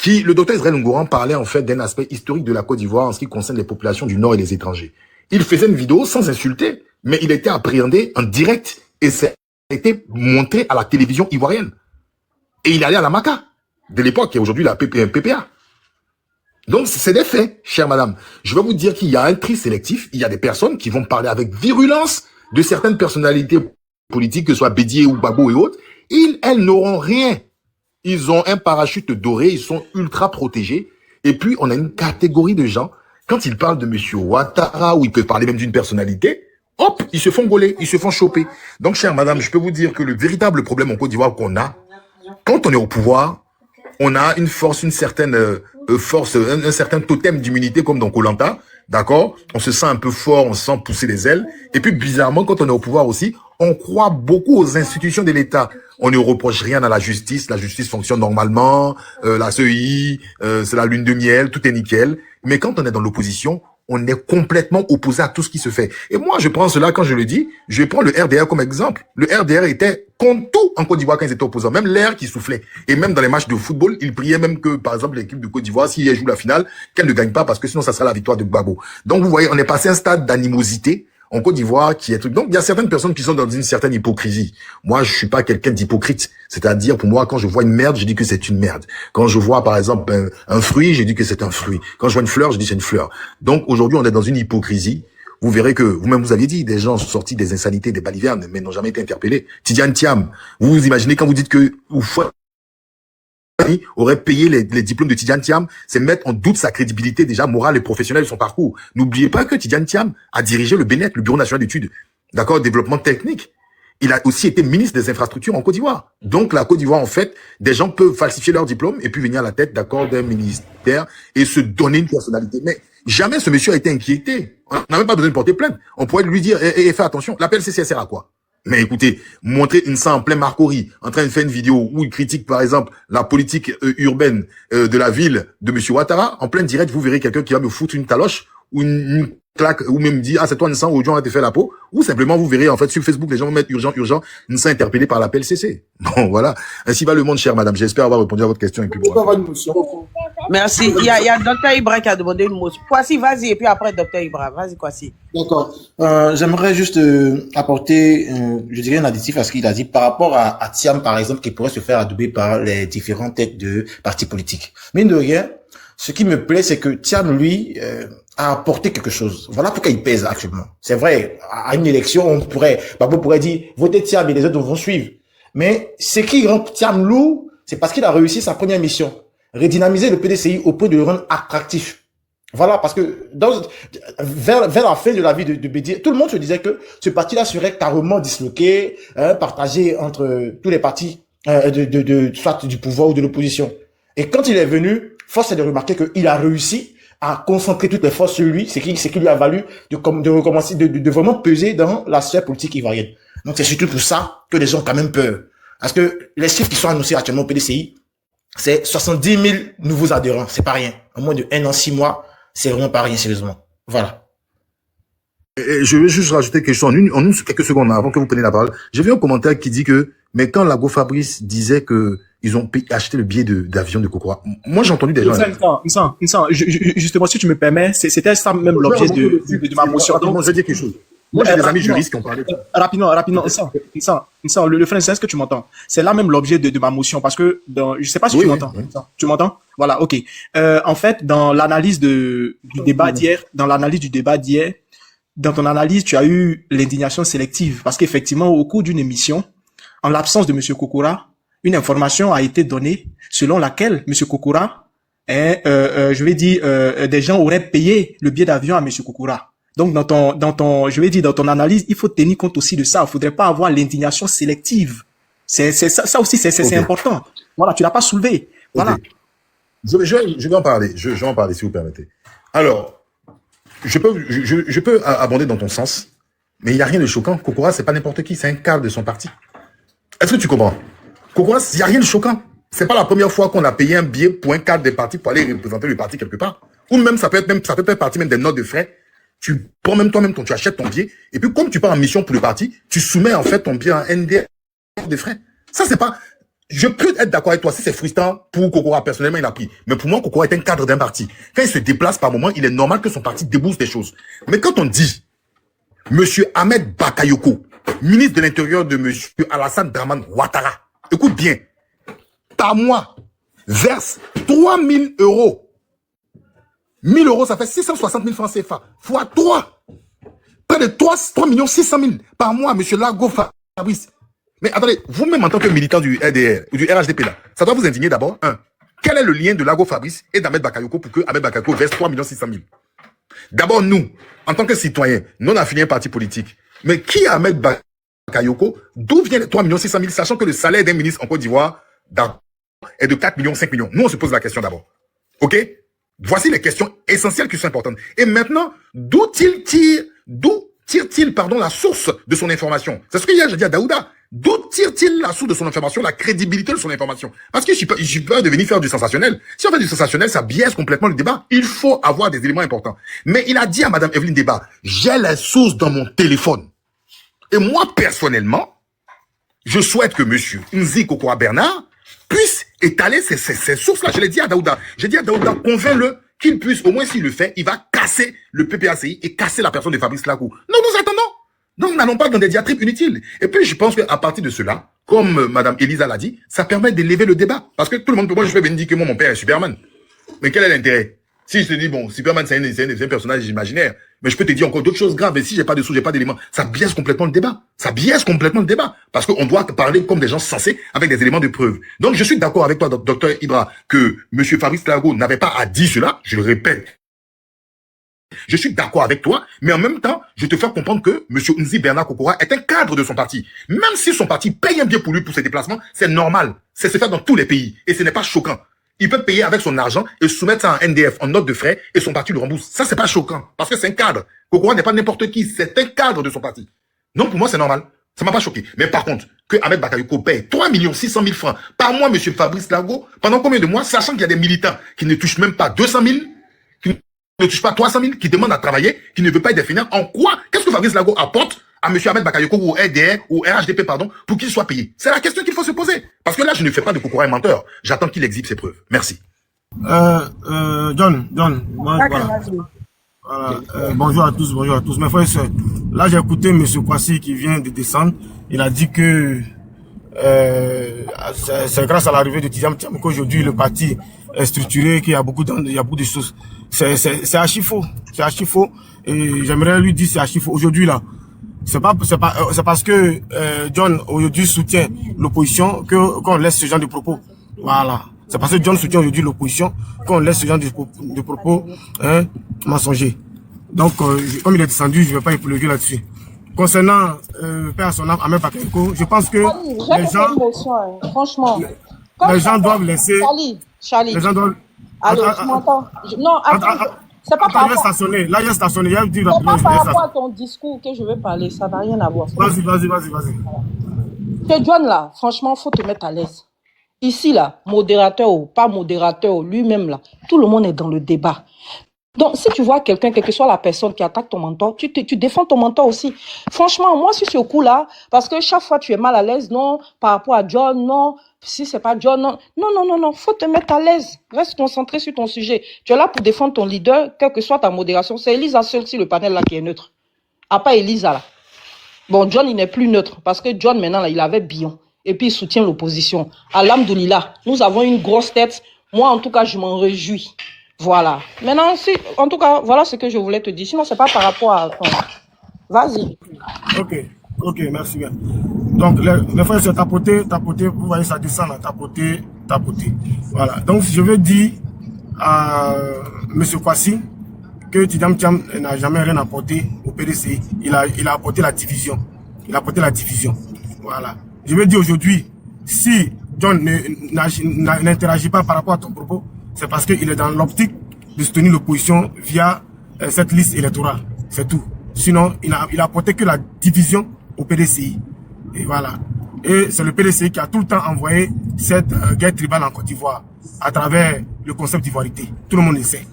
Le docteur Israël Ngouran parlait en fait d'un aspect historique de la Côte d'Ivoire en ce qui concerne les populations du Nord et les étrangers. Il faisait une vidéo sans insulter, mais il était appréhendé en direct et ça a été montré à la télévision ivoirienne. Et il allait à la MACA, de l'époque, et aujourd'hui la PPA. Donc, c'est des faits, chère madame. Je vais vous dire qu'il y a un tri sélectif. Il y a des personnes qui vont parler avec virulence de certaines personnalités politiques, que ce soit Bédié ou Gbagbo et autres. Elles n'auront rien. Ils ont un parachute doré, ils sont ultra protégés. Et puis, on a une catégorie de gens, quand ils parlent de monsieur Ouattara, ou ils peuvent parler même d'une personnalité, hop, ils se font gauler, ils se font choper. Donc, chère madame, je peux vous dire que le véritable problème en Côte d'Ivoire qu'on a, quand on est au pouvoir, on a une force, une certaine force, un certain totem d'immunité comme dans Koh Lanta, d'accord? On se sent un peu fort, on se sent pousser les ailes. Et puis bizarrement, quand on est au pouvoir aussi, on croit beaucoup aux institutions de l'État. On ne reproche rien à la justice fonctionne normalement, la CEI, c'est la lune de miel, tout est nickel. Mais quand on est dans l'opposition, on est complètement opposé à tout ce qui se fait. Et moi, je prends cela, quand je le dis, je prends le RDR comme exemple. Le RDR était contre tout en Côte d'Ivoire quand ils étaient opposants, même l'air qui soufflait. Et même dans les matchs de football, ils priaient même que, par exemple, l'équipe de Côte d'Ivoire, si elle joue la finale, qu'elle ne gagne pas parce que sinon ça sera la victoire de Gbagbo. Donc, vous voyez, on est passé à un stade d'animosité en Côte d'Ivoire qui est truc. Donc, il y a certaines personnes qui sont dans une certaine hypocrisie. Moi, je suis pas quelqu'un d'hypocrite. C'est-à-dire, pour moi, quand je vois une merde, je dis que c'est une merde. Quand je vois, par exemple, un fruit, je dis que c'est un fruit. Quand je vois une fleur, je dis que c'est une fleur. Donc, aujourd'hui, on est dans une hypocrisie vous verrez que, vous-même vous aviez dit, des gens sont sortis des insanités, des balivernes, mais n'ont jamais été interpellés. Tidiane Thiam, vous vous imaginez quand vous dites que Oufouette aurait payé les diplômes de Tidiane Thiam, c'est mettre en doute sa crédibilité déjà morale et professionnelle de son parcours. N'oubliez pas que Tidiane Thiam a dirigé le BNET, le Bureau national d'études, d'accord, développement technique. Il a aussi été ministre des infrastructures en Côte d'Ivoire. Donc la Côte d'Ivoire, en fait, des gens peuvent falsifier leur diplôme et puis venir à la tête, d'accord, d'un ministère et se donner une personnalité. Mais jamais ce monsieur a été inquiété. On n'a même pas besoin de porter plainte. On pourrait lui dire, fais attention, l'appel CCS sert à quoi? Mais écoutez, montrer une en plein Marcory, en train de faire une vidéo où il critique, par exemple, la politique urbaine de la ville de monsieur Ouattara, en plein direct, vous verrez quelqu'un qui va me foutre une taloche ou une claque, ou même dire, ah, c'est toi, Nsan, aujourd'hui, on va te faire la peau, ou simplement, vous verrez, en fait, sur Facebook, les gens vont mettre urgent, Nsan interpellé par l'appel CC. Bon, voilà. Ainsi va le monde, chère madame. J'espère avoir répondu à votre question. Et puis, bon. Merci. Il y a Dr Ibra qui a demandé une motion. Kwasi, vas-y, et puis après Dr Ibra. Vas-y, Kwasi. D'accord. J'aimerais juste apporter, je dirais, un additif à ce qu'il a dit par rapport à Thiam, par exemple, qui pourrait se faire adouber par les différentes têtes de partis politiques. Mine de rien, ce qui me plaît, c'est que Thiam, lui, a apporté quelque chose. Voilà pourquoi il pèse actuellement. C'est vrai, à une élection, Babo pourrait dire, votez Thiam et les autres vont suivre. Mais ce qui rend Thiam lourd, c'est parce qu'il a réussi sa première mission. Redynamiser le PDCI au point de le rendre attractif. Voilà, parce que vers la fin de la vie de Bédier, tout le monde se disait que ce parti-là serait carrément disloqué, partagé entre tous les partis soit du pouvoir ou de l'opposition. Et quand il est venu, force est de remarquer qu'il a réussi à concentrer toutes les forces sur lui, ce qui lui a valu de recommencer, de vraiment peser dans la sphère politique ivoirienne. Donc c'est surtout pour ça que les gens ont quand même peur. Parce que les chiffres qui sont annoncés actuellement au PDCI, c'est 70 000 nouveaux adhérents. C'est pas rien. En moins de 1 an, 6 mois, c'est vraiment pas rien, sérieusement. Voilà. Et je vais juste rajouter quelque chose en quelques secondes avant que vous preniez la parole. J'ai vu un commentaire qui dit que, mais quand Lago Fabrice disait que ils ont acheté le billet d'avion de Kokora, moi j'ai entendu des gens. Justement, si tu me permets, c'était ça même l'objet de ma motion. Donc, je vais dire quelque chose. Moi, j'ai des amis juristes qui ont parlé de ça. Rapidement, le frère, est-ce que tu m'entends? C'est là même l'objet de ma motion, parce que je sais pas si tu m'entends. Oui. Tu m'entends? Voilà, ok. En fait, dans l'analyse du débat d'hier, dans ton analyse, tu as eu l'indignation sélective, parce qu'effectivement, au cours d'une émission, en l'absence de monsieur Kokora, une information a été donnée selon laquelle monsieur Kokora, des gens auraient payé le billet d'avion à monsieur Kokora. Donc, dans ton analyse, il faut tenir compte aussi de ça. Il faudrait pas avoir l'indignation sélective. Ça aussi, c'est important. Voilà, tu l'as pas soulevé. Voilà. Okay. Je vais en parler. Je vais en parler, si vous permettez. Alors, je peux abonder dans ton sens, mais il n'y a rien de choquant. Kokora, c'est pas n'importe qui. C'est un cadre de son parti. Est-ce que tu comprends? Kokora, il n'y a rien de choquant. C'est pas la première fois qu'on a payé un billet pour un cadre des partis pour aller représenter le parti quelque part. Ou même, ça peut faire partie même des notes de frais. Tu prends même toi-même tu achètes ton billet, et puis comme tu pars en mission pour le parti, tu soumets en fait ton billet en ND de frais. Ça, c'est pas, je peux être d'accord avec toi, si c'est frustrant pour Kokora, personnellement, il a pris. Mais pour moi, Kokora est un cadre d'un parti. Quand il se déplace par moment, il est normal que son parti débourse des choses. Mais quand on dit, monsieur Ahmed Bakayoko, ministre de l'Intérieur de monsieur Alassane Draman Ouattara, écoute bien, par mois, verse 3 000 €. 1 000 €, ça fait 660 000 francs CFA. Fois 3. Près de 3 600 000 par mois, monsieur Lago Fabrice. Mais attendez, vous-même en tant que militant du RDR, ou du RHDP là, ça doit vous indigner d'abord. Quel est le lien de Lago Fabrice et d'Ahmed Bakayoko pour que Ahmed Bakayoko verse 3 600 000? D'abord, nous, en tant que citoyens, non affiliés à un parti politique, mais qui est Ahmed Bakayoko? D'où viennent les 3 600 000, sachant que le salaire d'un ministre en Côte d'Ivoire est de 4 millions, 5 millions. Nous, on se pose la question d'abord. OK? Voici les questions essentielles qui sont importantes. Et maintenant, d'où tire-t-il, la source de son information? C'est ce que hier j'ai dit à Daouda. D'où tire-t-il la source de son information, la crédibilité de son information? Parce que je suis peur de venir faire du sensationnel. Si on fait du sensationnel, ça biaise complètement le débat. Il faut avoir des éléments importants. Mais il a dit à madame Evelyne Débat, j'ai les sources dans mon téléphone. Et moi, personnellement, je souhaite que monsieur Nzi Kokora Bernard puisse étaler ces sources-là. Je l'ai dit à Daouda. J'ai dit à Daouda, convainc-le qu'il puisse, au moins s'il le fait, il va casser le PPACI et casser la personne de Fabrice Lacou. Non, nous attendons. Donc, n'allons pas dans des diatribes inutiles. Et puis, je pense qu'à partir de cela, comme madame Elisa l'a dit, ça permet d'élever le débat. Parce que tout le monde, moi, je vais venir dire que moi, mon père est Superman. Mais quel est l'intérêt? Si je te dis, bon, Superman, c'est un personnage imaginaire. Mais je peux te dire encore d'autres choses graves. Et si j'ai pas de sous, j'ai pas d'éléments, ça biaise complètement le débat. Ça biaise complètement le débat. Parce qu'on doit parler comme des gens sensés avec des éléments de preuve. Donc, je suis d'accord avec toi, docteur Ibra, que monsieur Fabrice Lago n'avait pas à dire cela. Je le répète. Je suis d'accord avec toi, mais en même temps, je te fais comprendre que M. Nzi Bernard Kokora est un cadre de son parti. Même si son parti paye un bien pour lui pour ses déplacements, c'est normal. C'est ce fait dans tous les pays. Et ce n'est pas choquant. Il peut payer avec son argent et soumettre ça en NDF, en note de frais, et son parti le rembourse. Ça, c'est pas choquant. Parce que c'est un cadre. Kokora n'est pas n'importe qui. C'est un cadre de son parti. Donc, pour moi, c'est normal. Ça m'a pas choqué. Mais par contre, que Ahmed Bakayoko paye 3 600 000 francs par mois, M. Fabrice Lago, pendant combien de mois, sachant qu'il y a des militants qui ne touchent même pas 200 000, ne touche pas 300 000, qui demande à travailler, qui ne veut pas être définir. En quoi? Qu'est-ce que Fabrice Lago apporte à M. Ahmed Bakayoko ou RDR ou RHDP, pardon, pour qu'il soit payé? C'est la question qu'il faut se poser. Parce que là, je ne fais pas de Kokora un menteur. J'attends qu'il exhibe ses preuves. Merci. John, moi, bonjour à tous, bonjour à tous. Mes frères et sœurs, là, j'ai écouté M. Kwasi qui vient de descendre. Il a dit que c'est grâce à l'arrivée de Tidiane Tiam qu'aujourd'hui le parti est structuré, qu'il y a beaucoup de choses. C'est archi faux. C'est archi faux. Et j'aimerais lui dire c'est archi faux. Aujourd'hui là, c'est parce que John aujourd'hui soutient l'opposition qu'on laisse ce genre de propos. Voilà. C'est parce que John soutient aujourd'hui l'opposition qu'on laisse ce genre de propos mensongers. Donc comme il est descendu, je ne vais pas épiloguer là-dessus. Concernant Père à son âme, Ahmed Bakayoko, je pense que franchement, les gens doivent laisser. Charlie. Les gens doivent. Allô, tu m'entends? Non, attends. C'est pas par rapport. Là, il y a stationné. C'est pas par rapport à ton discours que je veux parler. Ça n'a rien à voir. Vas-y. Que John, là, franchement, faut te mettre à l'aise. Ici, là, modérateur ou pas modérateur, lui-même, là, tout le monde est dans le débat. Donc, si tu vois quelqu'un, quelle que soit la personne qui attaque ton mentor, tu défends ton mentor aussi. Franchement, moi, sur ce coup-là, parce que chaque fois, tu es mal à l'aise, non, par rapport à John, non, si c'est pas John, non. Non, faut te mettre à l'aise. Reste concentré sur ton sujet. Tu es là pour défendre ton leader, quelle que soit ta modération. C'est Elisa seule sur le panel, là, qui est neutre. À part Elisa, là. Bon, John, il n'est plus neutre, parce que John, maintenant, là, il avait Bion. Et puis, il soutient l'opposition. Alhamdoulilah, nous avons une grosse tête. Moi, en tout cas, je m'en réjouis. Voilà. Maintenant, en tout cas, voilà ce que je voulais te dire. Sinon, c'est pas par rapport à ton... Vas-y. Ok, merci bien. Donc, les frères, c'est tapoter, vous voyez, ça descend là, tapoter. Voilà. Donc, je veux dire à M. Kwasi que Tidam Thiam n'a jamais rien apporté au PDCI. Il a apporté la division. Voilà. Je veux dire aujourd'hui, si John n'interagit pas par rapport à ton propos, c'est parce qu'il est dans l'optique de soutenir l'opposition via cette liste électorale. C'est tout. Sinon, il a apporté que la division au PDCI. Et voilà. Et c'est le PDCI qui a tout le temps envoyé cette guerre tribale en Côte d'Ivoire à travers le concept d'ivoirité. Tout le monde le sait.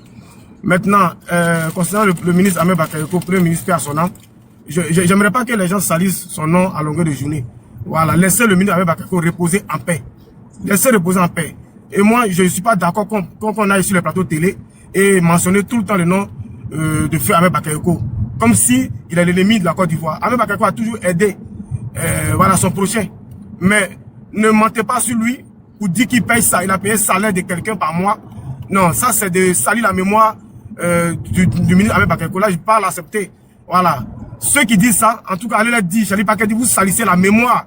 Maintenant, concernant le ministre Ahmed Bakayoko, premier ministre à son âme, j'aimerais pas que les gens salissent son nom à longueur de journée. Voilà. Laissez le ministre Ahmed Bakayoko reposer en paix. Laissez reposer en paix. Et moi, je ne suis pas d'accord qu'on aille sur les plateaux télé et mentionner tout le temps le nom de feu Ahmed Bakayoko. Comme si il est l'ennemi de la Côte d'Ivoire. Ahmed Bakayoko a toujours aidé voilà, son prochain. Mais ne mentez pas sur lui pour dire qu'il paye ça. Il a payé le salaire de quelqu'un par mois. Non, ça c'est de salir la mémoire du ministre Ahmed Bakayoko. Là, je parle accepter. Voilà. Ceux qui disent ça, en tout cas, allez leur dire, Charlie Bakayoko, vous salissez la mémoire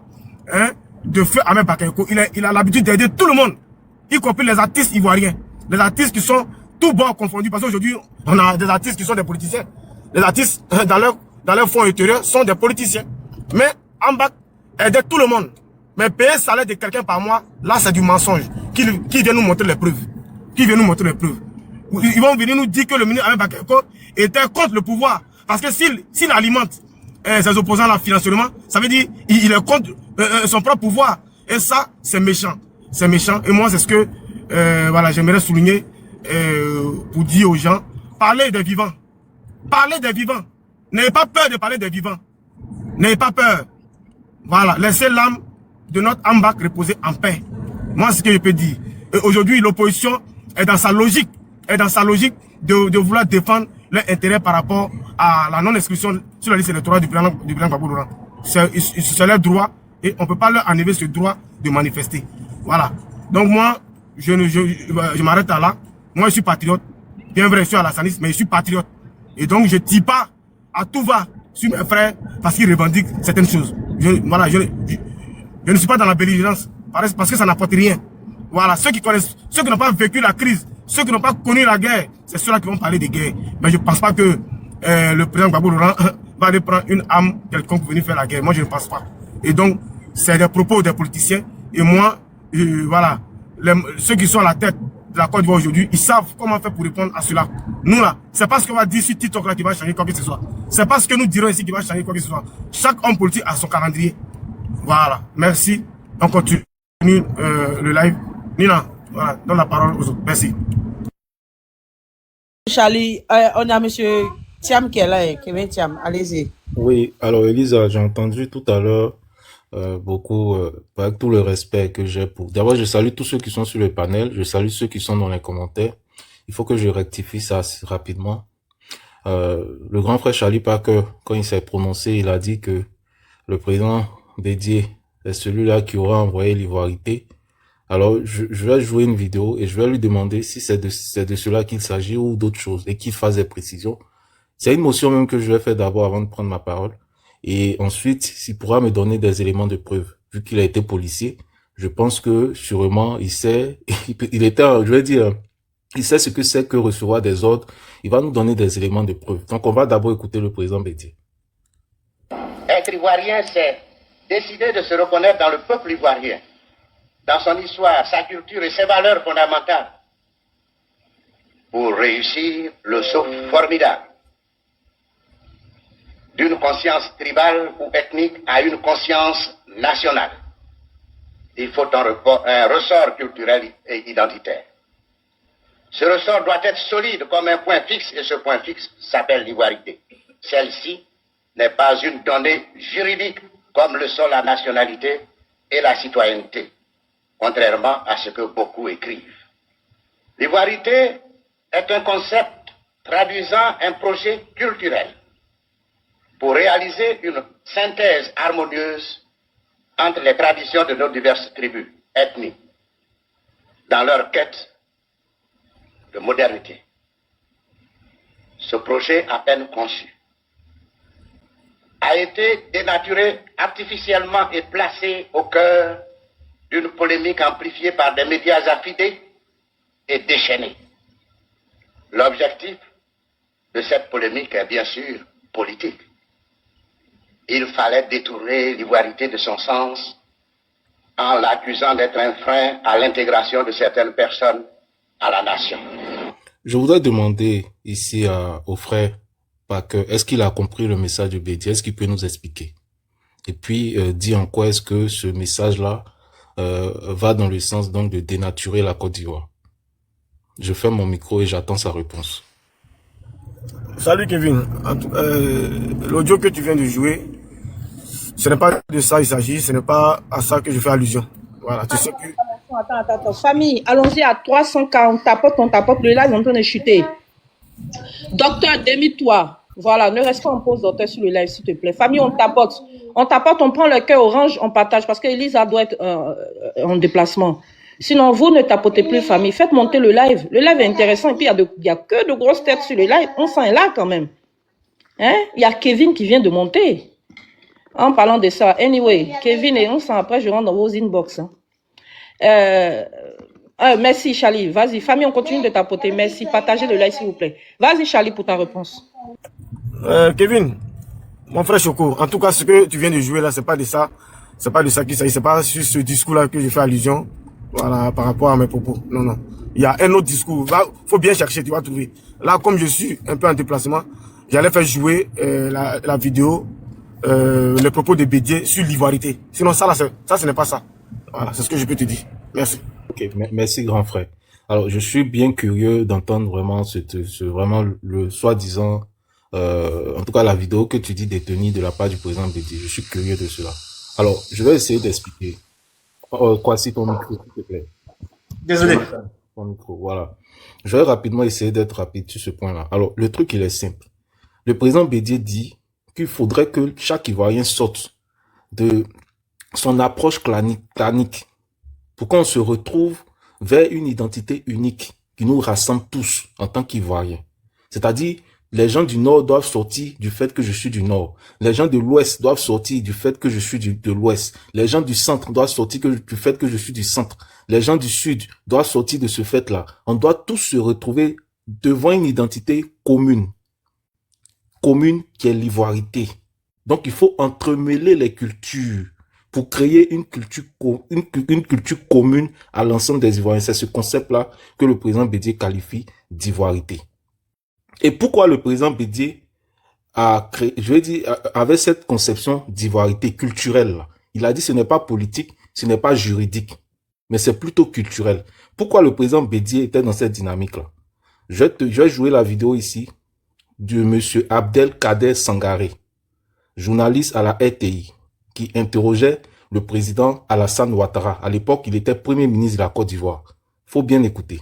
de feu Ahmed Bakayoko. Il a l'habitude d'aider tout le monde, y compris les artistes ivoiriens. Les artistes qui sont tous bords confondus. Parce qu'aujourd'hui, on a des artistes qui sont des politiciens. Les artistes, dans leur fond intérieur, sont des politiciens. Mais en bas, aider tout le monde. Mais payer le salaire de quelqu'un par mois, là, c'est du mensonge. Qui vient nous montrer les preuves. Ils vont venir nous dire que le ministre Ahmed Bakayoko était contre le pouvoir. Parce que s'il alimente ses opposants là financièrement, ça veut dire il est contre son propre pouvoir. Et ça, c'est méchant. C'est méchant. Et moi, c'est ce que voilà, j'aimerais souligner pour dire aux gens, parlez des vivants. Parlez des vivants. N'ayez pas peur de parler des vivants. N'ayez pas peur. Voilà, laissez l'âme de notre Ambak reposer en paix. Moi, c'est ce que je peux dire. Et aujourd'hui, l'opposition est dans sa logique. De vouloir défendre leurs intérêts par rapport à la non-inscription sur la liste électorale du président Gbagbo Laurent. C'est leur droit et on ne peut pas leur enlever ce droit de manifester. Voilà. Donc moi, je m'arrête à là. Moi, je suis patriote. Bien vrai, je suis à la saniste, mais je suis patriote. Et donc, je ne tire pas à tout va sur mes frères parce qu'ils revendiquent certaines choses. Je ne suis pas dans la belligérance parce que ça n'apporte rien. Voilà, ceux qui connaissent, ceux qui n'ont pas vécu la crise, ceux qui n'ont pas connu la guerre, c'est ceux-là qui vont parler de guerre. Mais je ne pense pas que le président Gbagbo Laurent va aller prendre une âme quelconque pour venir faire la guerre. Moi, je ne pense pas. Et donc, c'est des propos des politiciens. Et moi, voilà, ceux qui sont à la tête de la Côte d'Ivoire aujourd'hui, ils savent comment faire pour répondre à cela. Nous là, c'est pas ce qu'on va dire sur TikTok là qui va changer quoi que ce soit. C'est pas ce que nous dirons ici qui va changer quoi que ce soit. Chaque homme politique a son calendrier. Voilà, merci. On continue le live. Nina, voilà, donne la parole aux autres. Merci. Charlie, on a monsieur Thiam qui est là, Kevin Thiam, allez-y. Oui, alors Elisa, j'ai entendu tout à l'heure beaucoup, avec tout le respect que j'ai pour... D'abord, je salue tous ceux qui sont sur le panel, je salue ceux qui sont dans les commentaires. Il faut que je rectifie ça assez rapidement. Le grand frère Charlie Parker, quand il s'est prononcé, il a dit que le président Bédié est celui-là qui aura envoyé l'ivoirité. Alors, je vais jouer une vidéo et je vais lui demander si c'est de cela qu'il s'agit ou d'autres choses et qu'il fasse des précisions. C'est une motion même que je vais faire d'abord avant de prendre ma parole. Et ensuite, s'il pourra me donner des éléments de preuve. Vu qu'il a été policier, je pense que sûrement il sait, il était, je vais dire, il sait ce que c'est que recevoir des ordres. Il va nous donner des éléments de preuve. Donc, on va d'abord écouter le président Bédié. Être ivoirien, c'est décider de se reconnaître dans le peuple ivoirien, dans son histoire, sa culture et ses valeurs fondamentales, pour réussir le saut formidable d'une conscience tribale ou ethnique à une conscience nationale. Il faut un ressort culturel et identitaire. Ce ressort doit être solide comme un point fixe et ce point fixe s'appelle l'ivoirité. Celle-ci n'est pas une donnée juridique comme le sont la nationalité et la citoyenneté, contrairement à ce que beaucoup écrivent. L'ivoirité est un concept traduisant un projet culturel pour réaliser une synthèse harmonieuse entre les traditions de nos diverses tribus, ethnies, dans leur quête de modernité. Ce projet, à peine conçu, a été dénaturé artificiellement et placé au cœur d'une polémique amplifiée par des médias affidés et déchaînés. L'objectif de cette polémique est bien sûr politique. Il fallait détourner l'ivoirité de son sens en l'accusant d'être un frein à l'intégration de certaines personnes à la nation. Je voudrais demander ici au frère Parker, est-ce qu'il a compris le message de Bédié? Est-ce qu'il peut nous expliquer? Et puis, dire en quoi est-ce que ce message-là va dans le sens donc de dénaturer la Côte d'Ivoire. Je ferme mon micro et j'attends sa réponse. Salut Kevin. L'audio que tu viens de jouer, ce n'est pas de ça il s'agit, ce n'est pas à ça que je fais allusion. Voilà, tu sais que... Attends. Famille, allons-y à 340. On tapote, le live est en train de chuter. Docteur, démie-toi. Voilà, ne reste pas en pause, docteur, sur le live, s'il te plaît. Famille, on tapote, on prend le cœur orange, on partage, parce que Elisa doit être en déplacement. Sinon, vous ne tapotez plus, famille. Faites monter le live. Le live est intéressant, et puis il y a que de grosses têtes sur le live. On s'en est là, quand même. Hein? Il y a Kevin qui vient de monter. En parlant de ça. Anyway, Kevin et on s'en après, je rentre dans vos inbox. Hein. Merci, Charlie. Vas-y, famille, on continue de tapoter. Merci. Partagez le live, s'il vous plaît. Vas-y, Charlie, pour ta réponse. Kevin, mon frère Choco, en tout cas, ce que tu viens de jouer là, c'est pas de ça. C'est pas de ça qu'il s'agit. C'est pas sur ce discours-là que je fais allusion. Voilà, par rapport à mes propos. Non. Il y a un autre discours. Là, faut bien chercher, tu vas trouver. Là, comme je suis un peu en déplacement, j'allais faire jouer la vidéo, les propos de Bédié sur l'ivoirité. Sinon, ça, ce n'est pas ça. Voilà, c'est ce que je peux te dire. Merci. Ok, merci grand frère. Alors, je suis bien curieux d'entendre vraiment vraiment le soi-disant, en tout cas la vidéo que tu dis détenue de la part du président Bédié. Je suis curieux de cela. Alors, je vais essayer d'expliquer. Quoi, si ton micro, s'il te plaît. Désolé. Ton micro, voilà. Je vais rapidement essayer d'être rapide sur ce point-là. Alors, le truc, il est simple. Le président Bédié dit qu'il faudrait que chaque Ivoirien sorte de son approche clanique pour qu'on se retrouve vers une identité unique qui nous rassemble tous en tant qu'Ivoiriens. C'est-à-dire Les gens du Nord doivent sortir du fait que je suis du Nord. Les gens de l'Ouest doivent sortir du fait que je suis de l'Ouest. Les gens du Centre doivent sortir du fait que je suis du Centre. Les gens du Sud doivent sortir de ce fait-là. On doit tous se retrouver devant une identité commune. Commune qui est l'ivoirité. Donc, il faut entremêler les cultures pour créer une culture commune à l'ensemble des Ivoiriens. C'est ce concept-là que le président Bédié qualifie d'ivoirité. Et pourquoi le président Bédié a créé, avait cette conception d'ivoirité culturelle là? Il a dit ce n'est pas politique, ce n'est pas juridique, mais c'est plutôt culturel. Pourquoi le président Bédié était dans cette dynamique-là? Je vais jouer la vidéo ici de monsieur Abdelkader Sangaré, journaliste à la RTI, qui interrogeait le président Alassane Ouattara. À l'époque, il était premier ministre de la Côte d'Ivoire. Faut bien écouter.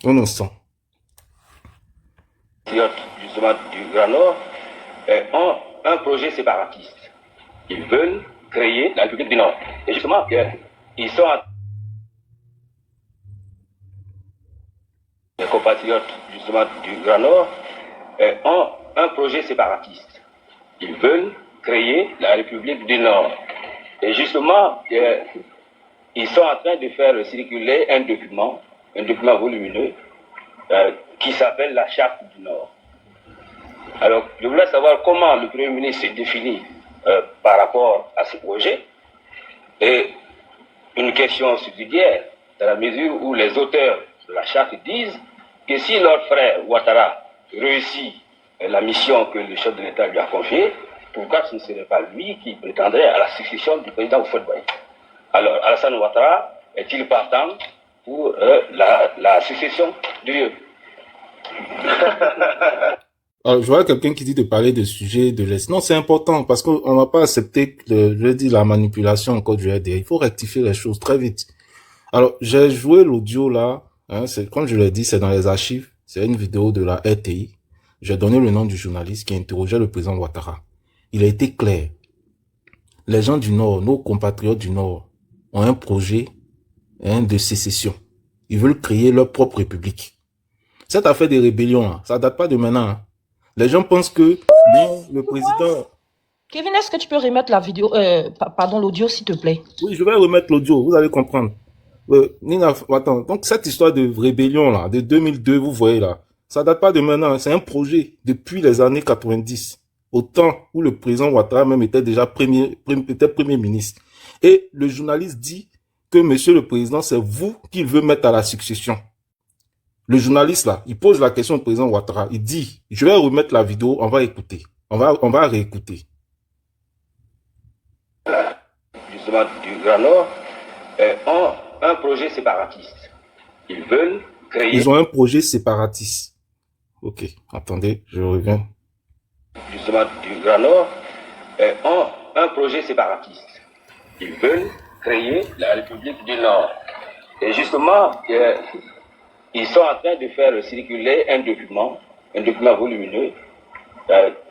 Un instant. Justement du Grand Nord ont un projet séparatiste. Ils veulent créer la République du Nord. Et justement, ils sont les compatriotes justement du Grand Nord ont un projet séparatiste. Ils veulent créer la République du Nord. Et justement, ils sont en train de faire circuler un document volumineux qui s'appelle la Charte du Nord. Alors, je voulais savoir comment le Premier ministre s'est défini par rapport à ce projet. Et une question subsidiaire, dans la mesure où les auteurs de la Charte disent que si leur frère Ouattara réussit la mission que le chef de l'État lui a confiée, pourquoi ce ne serait pas lui qui prétendrait à la succession du président Houphouët-Boigny? Alors, Alassane Ouattara est-il partant pour la succession de Dieu? Alors, je vois quelqu'un qui dit de parler de sujet de l'Est. Non, c'est important parce qu'on va pas accepter, la manipulation en Côte d'Ivoire. Il faut rectifier les choses très vite. Alors, j'ai joué l'audio là. Hein, comme je l'ai dit, c'est dans les archives. C'est une vidéo de la RTI. J'ai donné le nom du journaliste qui interrogeait le président Ouattara. Il a été clair. Les gens du Nord, nos compatriotes du Nord, ont un projet de sécession. Ils veulent créer leur propre république. Cette affaire des rébellions, là, ça date pas de maintenant. Hein. Les gens pensent que non, le président... Kevin, est-ce que tu peux remettre la vidéo, l'audio, s'il te plaît? Oui, je vais remettre l'audio, vous allez comprendre. Nina, attends, donc cette histoire de rébellion, là, de 2002, vous voyez là, ça date pas de maintenant, c'est un projet depuis les années 90, au temps où le président Ouattara même était déjà premier ministre. Et le journaliste dit que monsieur le président, c'est vous qu'il veut mettre à la succession. Le journaliste là, il pose la question au président Ouattara, il dit, je vais remettre la vidéo, on va écouter, on va réécouter. Justement du Grand Nord ont un projet séparatiste. Ils veulent créer... Ils ont un projet séparatiste. Ok, attendez, je reviens. Justement du Grand Nord ont un projet séparatiste. Ils veulent créer la République du Nord. Et justement, ils sont en train de faire circuler un document volumineux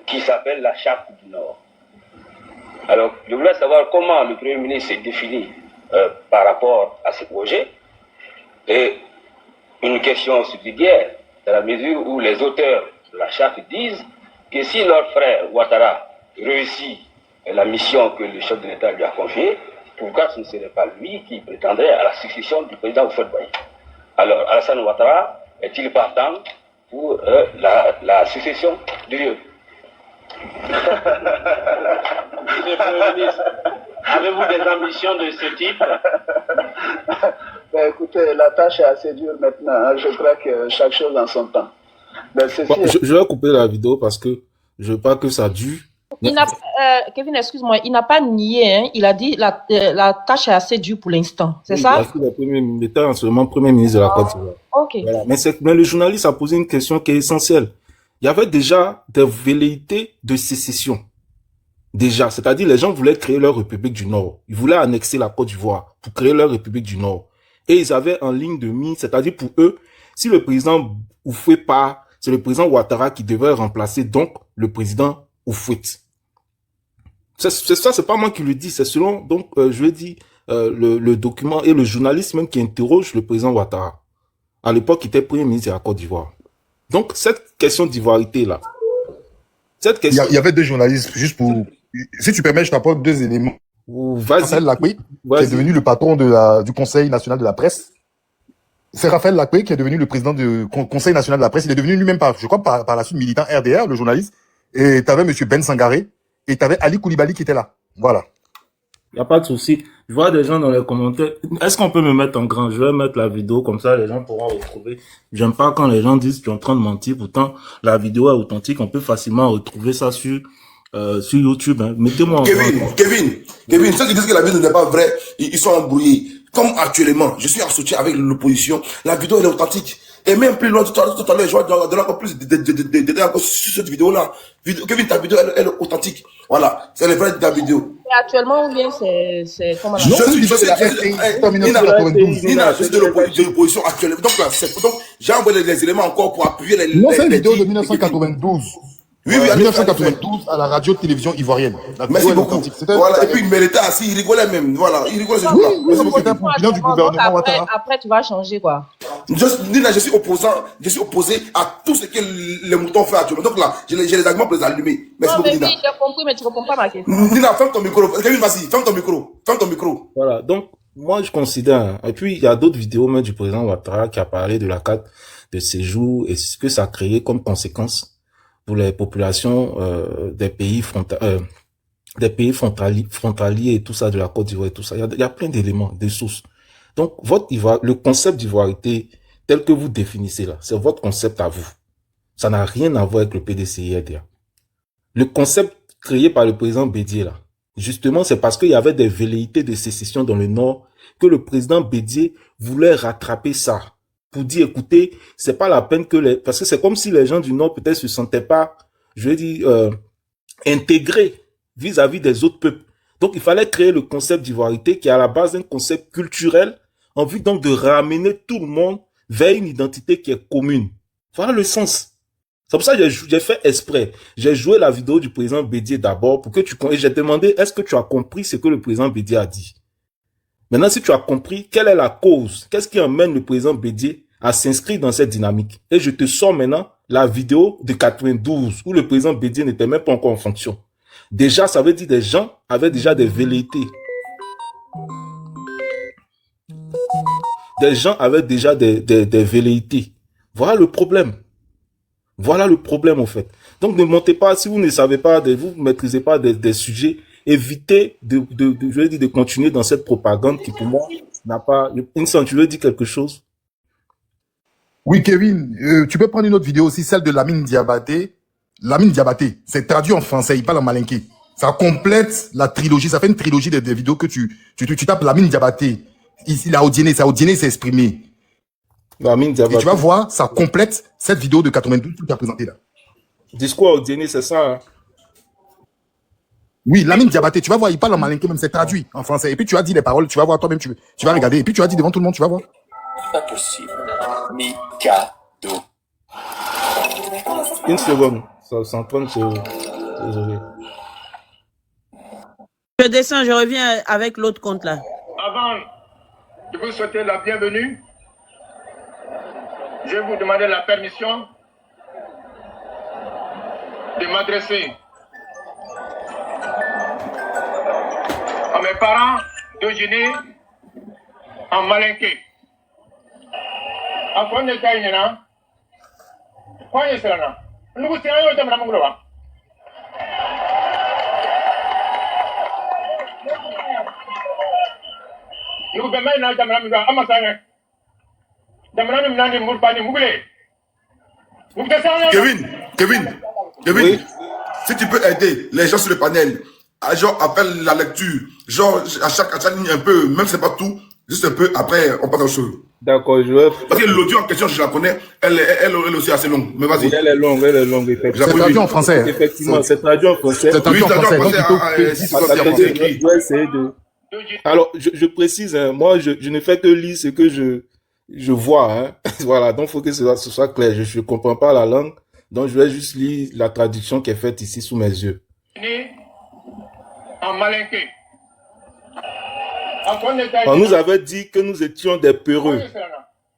qui s'appelle la Charte du Nord. Alors, je voulais savoir comment le Premier ministre s'est défini par rapport à ce projet. Et une question subsidiaire, dans la mesure où les auteurs de la Charte disent que si leur frère Ouattara réussit la mission que le chef de l'État lui a confiée, pourquoi ce ne serait pas lui qui prétendrait à la succession du président Houphouët-Boigny? Alors, Alassane Ouattara est-il partant pour la succession de Dieu? Monsieur le Premier ministre, avez-vous des ambitions de ce type? Ben, écoutez, la tâche est assez dure maintenant. Hein. Je crois que chaque chose en son temps. Ben, je vais couper la vidéo parce que je veux pas que ça dure. Kevin, excuse-moi, il n'a pas nié, hein. Il a dit la tâche est assez dure pour l'instant, c'est ça? Il était en seulement premier ministre de la Côte d'Ivoire. Ok. Voilà. Mais le journaliste a posé une question qui est essentielle. Il y avait déjà des velléités de sécession. Déjà, c'est-à-dire les gens voulaient créer leur République du Nord. Ils voulaient annexer la Côte d'Ivoire pour créer leur République du Nord. Et ils avaient en ligne de mire, c'est-à-dire pour eux, si le président Houphouët part, c'est le président Ouattara qui devait remplacer donc le président Houphouët. C'est ça, c'est pas moi qui le dis, c'est selon, donc, je vais dire, le document et le journaliste même qui interroge le président Ouattara. À l'époque, il était premier ministre de la Côte d'Ivoire. Donc, cette question d'ivoirité là, cette question... Il y avait deux journalistes, juste pour... Si tu permets, je t'apporte deux éléments. Raphaël Lacoué, qui est devenu le patron du Conseil national de la presse. C'est Raphaël Lacoué qui est devenu le président du Conseil national de la presse. Il est devenu lui-même, je crois, par la suite militant RDR, le journaliste. Et tu avais M. Ben Sangaré et tu avais Ali Koulibaly qui était là. Voilà. Il n'y a pas de souci. Je vois des gens dans les commentaires. Est-ce qu'on peut me mettre en grand? Je vais mettre la vidéo, comme ça les gens pourront retrouver. J'aime pas quand les gens disent qu'ils sont en train de mentir. Pourtant, la vidéo est authentique. On peut facilement retrouver ça sur YouTube. Hein. Mettez-moi en grand. Kevin, ceux qui disent que la vidéo n'est pas vraie, ils sont embrouillés. Comme actuellement, je suis associé avec l'opposition. La vidéo elle est authentique. Et même plus loin, tout à l'heure, je vais donner encore plus de encore sur cette vidéo-là. Kevin, ta vidéo, elle est authentique. Voilà, c'est le vrai de ta vidéo. Et actuellement, ou bien c'est comment je suis de l'opposition actuellement. Donc, j'ai envoyé les éléments encore pour appuyer les... Non, c'est une vidéo de 1992. Oui, 1992 à la radio-télévision ivoirienne. Merci beaucoup. Voilà, et puis il méritait assis, il rigolait même. Voilà, il rigolait ce jour-là. C'était un bilan du gouvernement Ouattara. Après, tu vas changer quoi? Nina, je suis opposé à tout ce que les moutons font actuellement. Donc là, j'ai les arguments pour les allumer. Merci beaucoup, Nina. Oui, j'ai compris, mais tu ne réponds pas à ma question. Nina, ferme ton micro. Kevin, vas-y, ferme ton micro. Voilà, donc, moi, je considère, et puis, il y a d'autres vidéos même du président Ouattara qui a parlé de la carte de séjour et ce que ça a créé comme conséquence pour les populations des pays frontaliers et tout ça, de la Côte d'Ivoire et tout ça. Il y a plein d'éléments, de sources. Donc, le concept d'ivoirité tel que vous définissez là, c'est votre concept à vous. Ça n'a rien à voir avec le PDCI-RDA. Le concept créé par le président Bédié là, justement, c'est parce qu'il y avait des velléités de sécession dans le Nord que le président Bédié voulait rattraper ça. Pour dire, écoutez, c'est pas la peine parce que c'est comme si les gens du Nord peut-être se sentaient pas, je veux dire, intégrés vis-à-vis des autres peuples. Donc, il fallait créer le concept d'ivoirité qui est à la base un concept culturel en vue donc de ramener tout le monde vers une identité qui est commune. Voilà le sens. C'est pour ça que j'ai fait exprès. J'ai joué la vidéo du président Bédié d'abord pour que et j'ai demandé, est-ce que tu as compris ce que le président Bédié a dit? Maintenant, si tu as compris, quelle est la cause? Qu'est-ce qui emmène le président Bédié à s'inscrire dans cette dynamique? Et je te sors maintenant la vidéo de 92 où le président Bédié n'était même pas encore en fonction. Déjà, ça veut dire des gens avaient déjà des velléités. Des gens avaient déjà des velléités. Voilà le problème. Voilà le problème, en fait. Donc, ne montez pas, si vous ne savez pas, vous ne maîtrisez pas des sujets, évitez de continuer dans cette propagande qui, pour moi, n'a pas... Inson, tu veux dire quelque chose? Oui, Kevin, tu peux prendre une autre vidéo aussi, celle de Lamine Diabaté. Lamine Diabaté, c'est traduit en français, il parle en malinké. Ça complète la trilogie, ça fait une trilogie de vidéos que tu tapes Lamine Diabaté. Il a audienné, s'est exprimé. Lamine Diabaté. Et tu vas voir, ça complète cette vidéo de 92 que tu as présentée là. Discours audienné, c'est ça, hein? Oui, Lamine Diabaté, tu vas voir, il parle en malinké, même c'est traduit en français. Et puis tu as dit les paroles, tu vas voir toi-même, tu vas regarder. Et puis tu as dit devant tout le monde, tu vas voir. Pas possible. Mikado. Une seconde, ça s'entend, désolé. Je descends, je reviens avec l'autre compte là. Avant de vous souhaiter la bienvenue, je vais vous demander la permission de m'adresser à mes parents d'origine en malinké. Après, on est à une quoi est-ce que là? Nous vous tirons de Mme Mouloua. Nous vous mettons dans Mme Mouloua. Amassane. Dans Mme Mouloua, nous pas nous voulez. Kevin, oui. Si tu peux aider les gens sur le panel, genre appelle la lecture, genre à chaque ligne un peu, même si c'est pas tout, juste un peu, après on passe aux choses. D'accord, je vais... Parce que l'audio en question, je la connais, elle aussi assez longue, mais vas-y. Elle est longue, effectivement. C'est traduit en français. Effectivement, c'est traduit en français. C'est traduit en français. Alors, je précise, hein, moi, je ne fais que lire ce que je vois, hein. Voilà, donc il faut que ce soit clair. Je comprends pas la langue, donc je vais juste lire la traduction qui est faite ici sous mes yeux. En malinké. On nous avait dit que nous étions des peureux.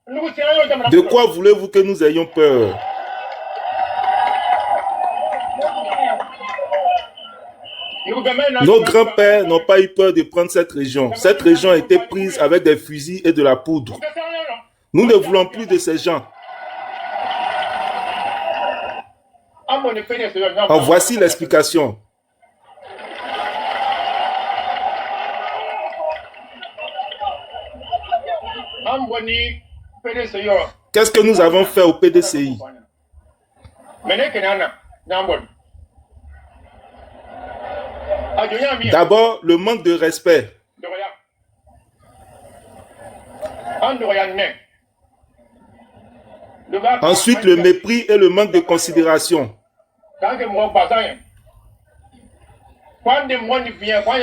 De quoi voulez-vous que nous ayons peur? Nos grands-pères n'ont pas eu peur de prendre cette région. Cette région a été prise avec des fusils et de la poudre. Nous ne voulons plus de ces gens. Alors, voici l'explication. Qu'est-ce que nous avons fait au PDCI? D'abord, le manque de respect. Ensuite, le mépris et le manque de considération.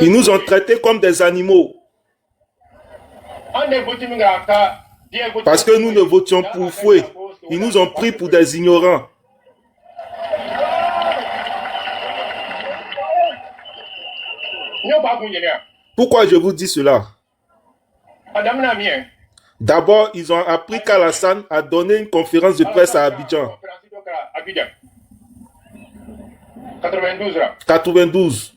Ils nous ont traités comme des animaux. Parce que nous ne votions pour Fouet. Ils nous ont pris pour des ignorants. Pourquoi je vous dis cela? D'abord, ils ont appris qu'Alassane a donné une conférence de presse à Abidjan. 92.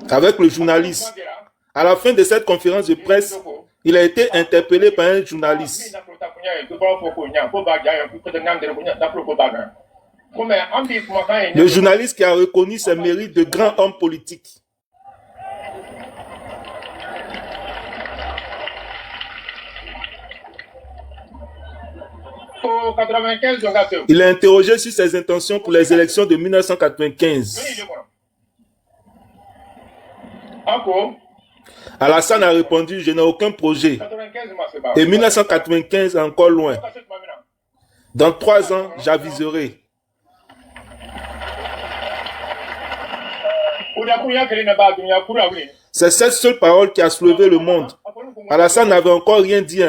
Avec le journaliste. À la fin de cette conférence de presse, il a été interpellé par un journaliste. Le journaliste qui a reconnu ses mérites de grand homme politique. Il a interrogé sur ses intentions pour les élections de 1995. Alassane a répondu, je n'ai aucun projet. Et 1995 est encore loin. Dans 3 ans, j'aviserai. C'est cette seule parole qui a soulevé le monde. Alassane n'avait encore rien dit.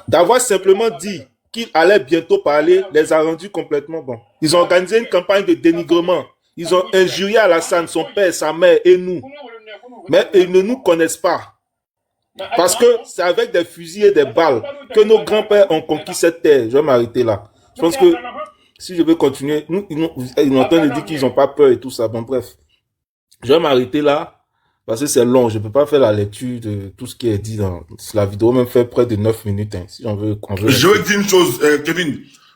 D'avoir simplement dit qu'il allait bientôt parler les a rendus complètement bons. Ils ont organisé une campagne de dénigrement. Ils ont injurié Alassane, son père, sa mère et nous. Mais ils ne nous connaissent pas. Parce que c'est avec des fusils et des balles que nos grands-pères ont conquis cette terre. Je vais m'arrêter là. Je pense que si je veux continuer, ils ont en train de dire qu'ils n'ont pas peur et tout ça. Bon, bref. Je vais m'arrêter là. Parce que c'est long, je ne peux pas faire la lecture de tout ce qui est dit dans la vidéo, même fait près de 9 minutes. Si on veut, je veux dire une chose, Kevin.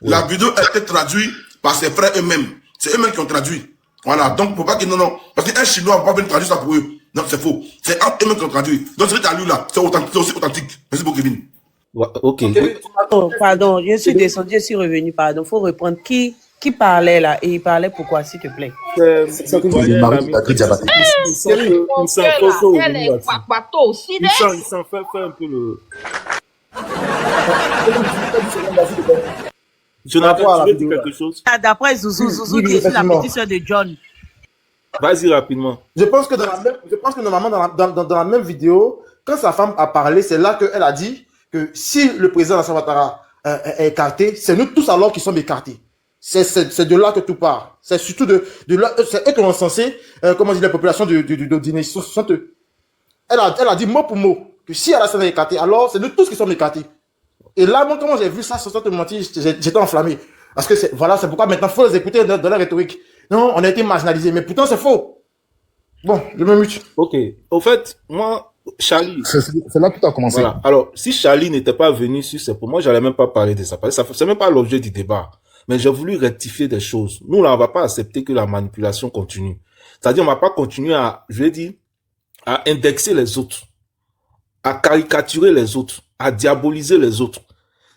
Oui. La vidéo a été traduite par ses frères eux-mêmes. C'est eux-mêmes qui ont traduit. Voilà. Donc, faut pas que non. Parce qu'un Chinois ne va pas venir traduire ça pour eux. Non, c'est faux. C'est eux-mêmes qui ont traduit. Donc, ce que tu as lu là, c'est aussi authentique. Merci beaucoup, Kevin. Ouais, ok. Pardon, je suis descendu, je suis revenu. Pardon, faut reprendre. Qui parlait là? Et il parlait pourquoi, s'il te plaît? C'est que il s'en fait un peu le... Je n'ai pas dit quelque chose. D'après Zouzou qui est la petite soeur de John. Vas-y rapidement. Je pense que normalement dans la même vidéo, quand sa femme a parlé, c'est là qu'elle a dit que si le président Alassane Ouattara est écarté, c'est nous tous alors qui sommes écartés. C'est de là que tout part. C'est surtout de là, c'est eux qui ont censé, comment dire, la population de Guinée. Elle a dit mot pour mot que si Alassane est écarté, alors c'est nous tous qui sommes écartés. Et là, moi, comment j'ai vu ça, sans te mentir, j'étais enflammé. Parce que c'est pourquoi maintenant, il faut les écouter dans la rhétorique. Non, on a été marginalisés, mais pourtant c'est faux. Bon, je me mute. Ok. Au fait, moi, Charlie. C'est là que tout a commencé. Voilà. Alors, si Charlie n'était pas venu sur ce point, moi, j'allais même pas parler de ça. Parce que c'est même pas l'objet du débat. Mais j'ai voulu rectifier des choses. Nous, là, on va pas accepter que la manipulation continue. C'est-à-dire, on va pas continuer à, je l'ai dit, à indexer les autres, à caricaturer les autres, à diaboliser les autres.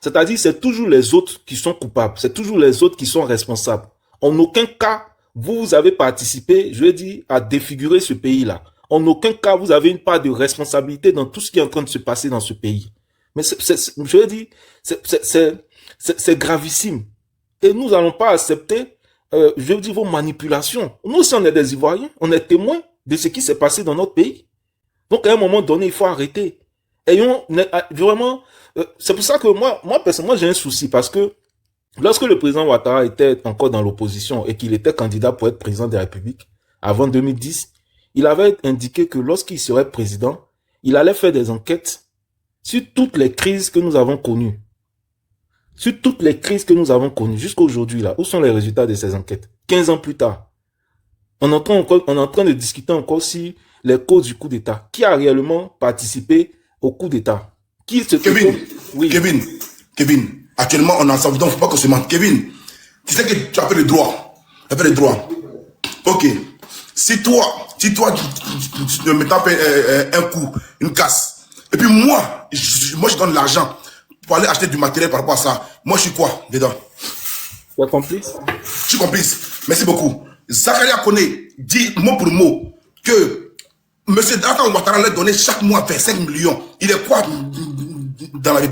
C'est-à-dire, c'est toujours les autres qui sont coupables. C'est toujours les autres qui sont responsables. En aucun cas, vous avez participé, je l'ai dit, à défigurer ce pays-là. En aucun cas, vous avez une part de responsabilité dans tout ce qui est en train de se passer dans ce pays. Mais je l'ai dit, c'est gravissime. Et nous n'allons pas accepter, je veux dire, vos manipulations. Nous aussi, on est des Ivoiriens, on est témoins de ce qui s'est passé dans notre pays. Donc, à un moment donné, il faut arrêter. Ayons vraiment, c'est pour ça que moi personnellement, j'ai un souci parce que Lorsque le président Ouattara était encore dans l'opposition et qu'il était candidat pour être président de la République, avant 2010, il avait indiqué que lorsqu'il serait président, il allait faire des enquêtes sur toutes les crises que nous avons connues. Sur toutes les crises que nous avons connues jusqu'à aujourd'hui, là, où sont les résultats de ces enquêtes? 15 ans plus tard. On est en train de discuter encore sur les causes du coup d'État. Qui a réellement participé au coup d'État? Qui se Oui. Kevin, actuellement, on est ensemble, donc il ne faut pas qu'on se mente. Kevin, tu sais que tu as fait le droit. Tu as fait le droit. Ok. Si toi, tu me tapes un coup, une casse, et puis moi, je donne l'argent pour aller acheter du matériel par rapport à ça, moi, je suis quoi dedans? Tu es complice? Je suis complice. Merci beaucoup. Zakaria Kone dit mot pour mot que M. Data Ouattara l'a donné chaque mois 25 millions. Il est quoi dans la